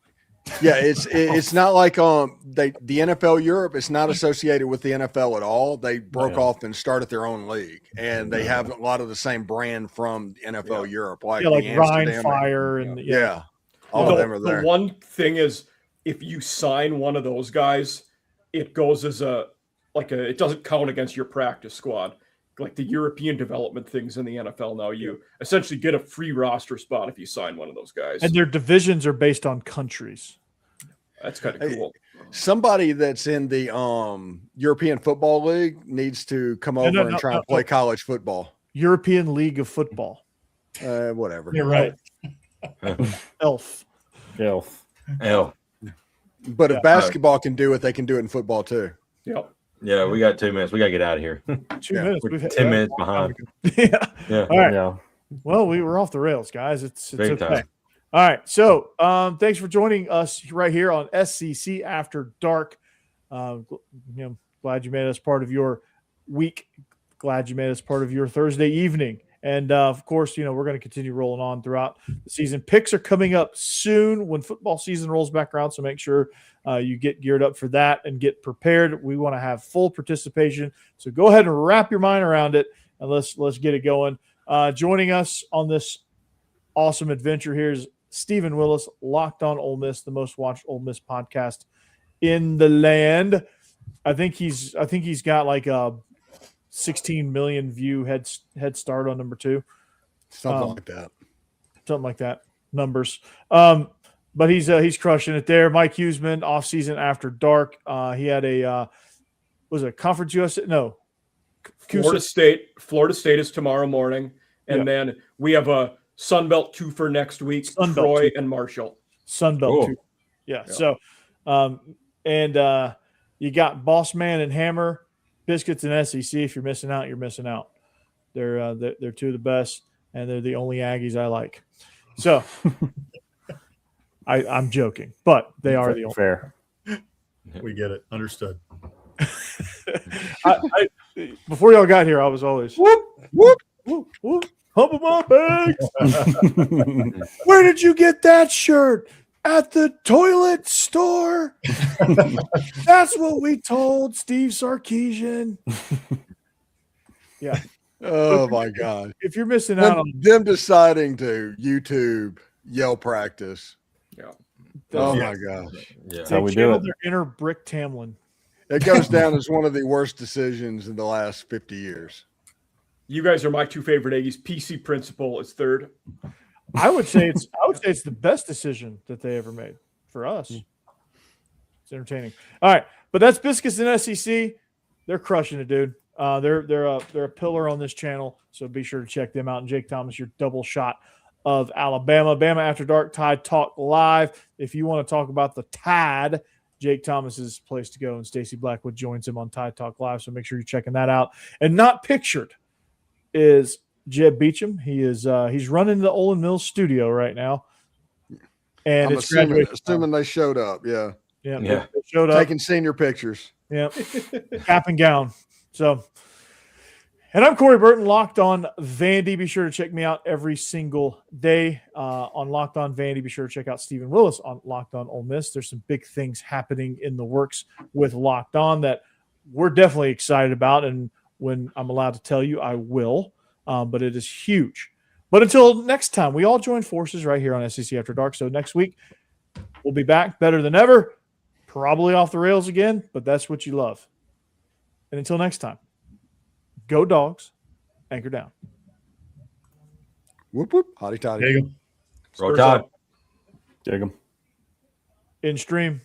Yeah, it's not like the NFL Europe is not associated with the NFL at all. They broke Yeah. off and started their own league, and they have a lot of the same brand from NFL Europe, like Yeah, like the Rhine Amsterdam- Fire and Yeah, all of them are The there. one thing is, if you sign one of those guys, it goes as it doesn't count against your practice squad. Like the European development things in the NFL now, you essentially get a free roster spot if you sign one of those guys. And their divisions are based on countries. That's kind of Hey, cool. Somebody that's in the European Football League needs to come over and try and play college football. European League of Football. Whatever. You're right. ELF. Yeah. L. But Yeah. if basketball can do it, they can do it in football too. Yep. Yeah, we got 2 minutes. We got to get out of here. 2 Yeah, minutes. We're We've 10 minutes behind. Yeah. Yeah. All right. Yeah. Well, we were off the rails, guys. It's Big okay. time. All right. So thanks for joining us right here on SCC After Dark. Glad you made us part of your week. Glad you made us part of your Thursday evening. And of course, we're going to continue rolling on throughout the season. Picks are coming up soon when football season rolls back around. So make sure you get geared up for that and get prepared. We want to have full participation. So go ahead and wrap your mind around it and let's get it going. Joining us on this awesome adventure here is Stephen Willis, Locked On Ole Miss, the most watched Ole Miss podcast in the land. I think he's got like a 16 million view head start on number 2, Something like that. something like that. Numbers, but he's crushing it there. Mike Huseman, off season After Dark. He had a was it Conference USA? No, Florida State is tomorrow morning, and Yeah. then we have a Sun Belt 2 for next week. Sun Belt Troy 2. and Marshall. Sunbelt Cool. too. Yeah. So, you got Boss Man and Hammer, Biscuits and SEC. If you're missing out, you're missing out. They're 2 of the best, and they're the only Aggies I like. So, I'm joking, but they are the only. Fair. We get it. Understood. Before y'all got here, I was always whoop whoop whoop whoop. Hump of my bags. Where did you get that shirt? At the toilet store. That's what we told Steve Sarkeesian. Yeah. Oh my God. If you're missing out on Them deciding to YouTube yell practice. Yeah. Oh the, my gosh. Yeah. how we do channeled it. their inner Brick Tamlin. It goes down as one of the worst decisions in the last 50 years. You guys are my two favorite Aggies. PC Principal is third. I would say it's the best decision that they ever made for us. It's entertaining. All right, but that's Biscuits and SEC. They're crushing it, dude. They're a pillar on this channel, so be sure to check them out. And Jake Thomas, your double shot of Alabama. Bama After Dark Tide Talk Live. If you want to talk about the Tide, Jake Thomas's place to go, and Stacey Blackwood joins him on Tide Talk Live. So make sure you're checking that out. And not pictured is Jeb Beecham. He's running the Olin Mills studio right now, and I'm it's graduation time. assuming they showed up. Yeah. Yeah, Yeah. they showed up. Taking senior pictures. Yeah, cap and gown. So, and I'm Corey Burton, Locked On Vandy. Be sure to check me out every single day on Locked On Vandy. Be sure to check out Stephen Willis on Locked On Ole Miss. There's some big things happening in the works with Locked On that we're definitely excited about. And when I'm allowed to tell you, I will. But it is huge. But until next time, we all join forces right here on SEC After Dark. So next week, we'll be back better than ever. Probably off the rails again, but that's what you love. And until next time, go Dogs, anchor down. Whoop, whoop. Hotty toddy. There you go. Roll Spurs Tide. up. Dig 'em. In stream.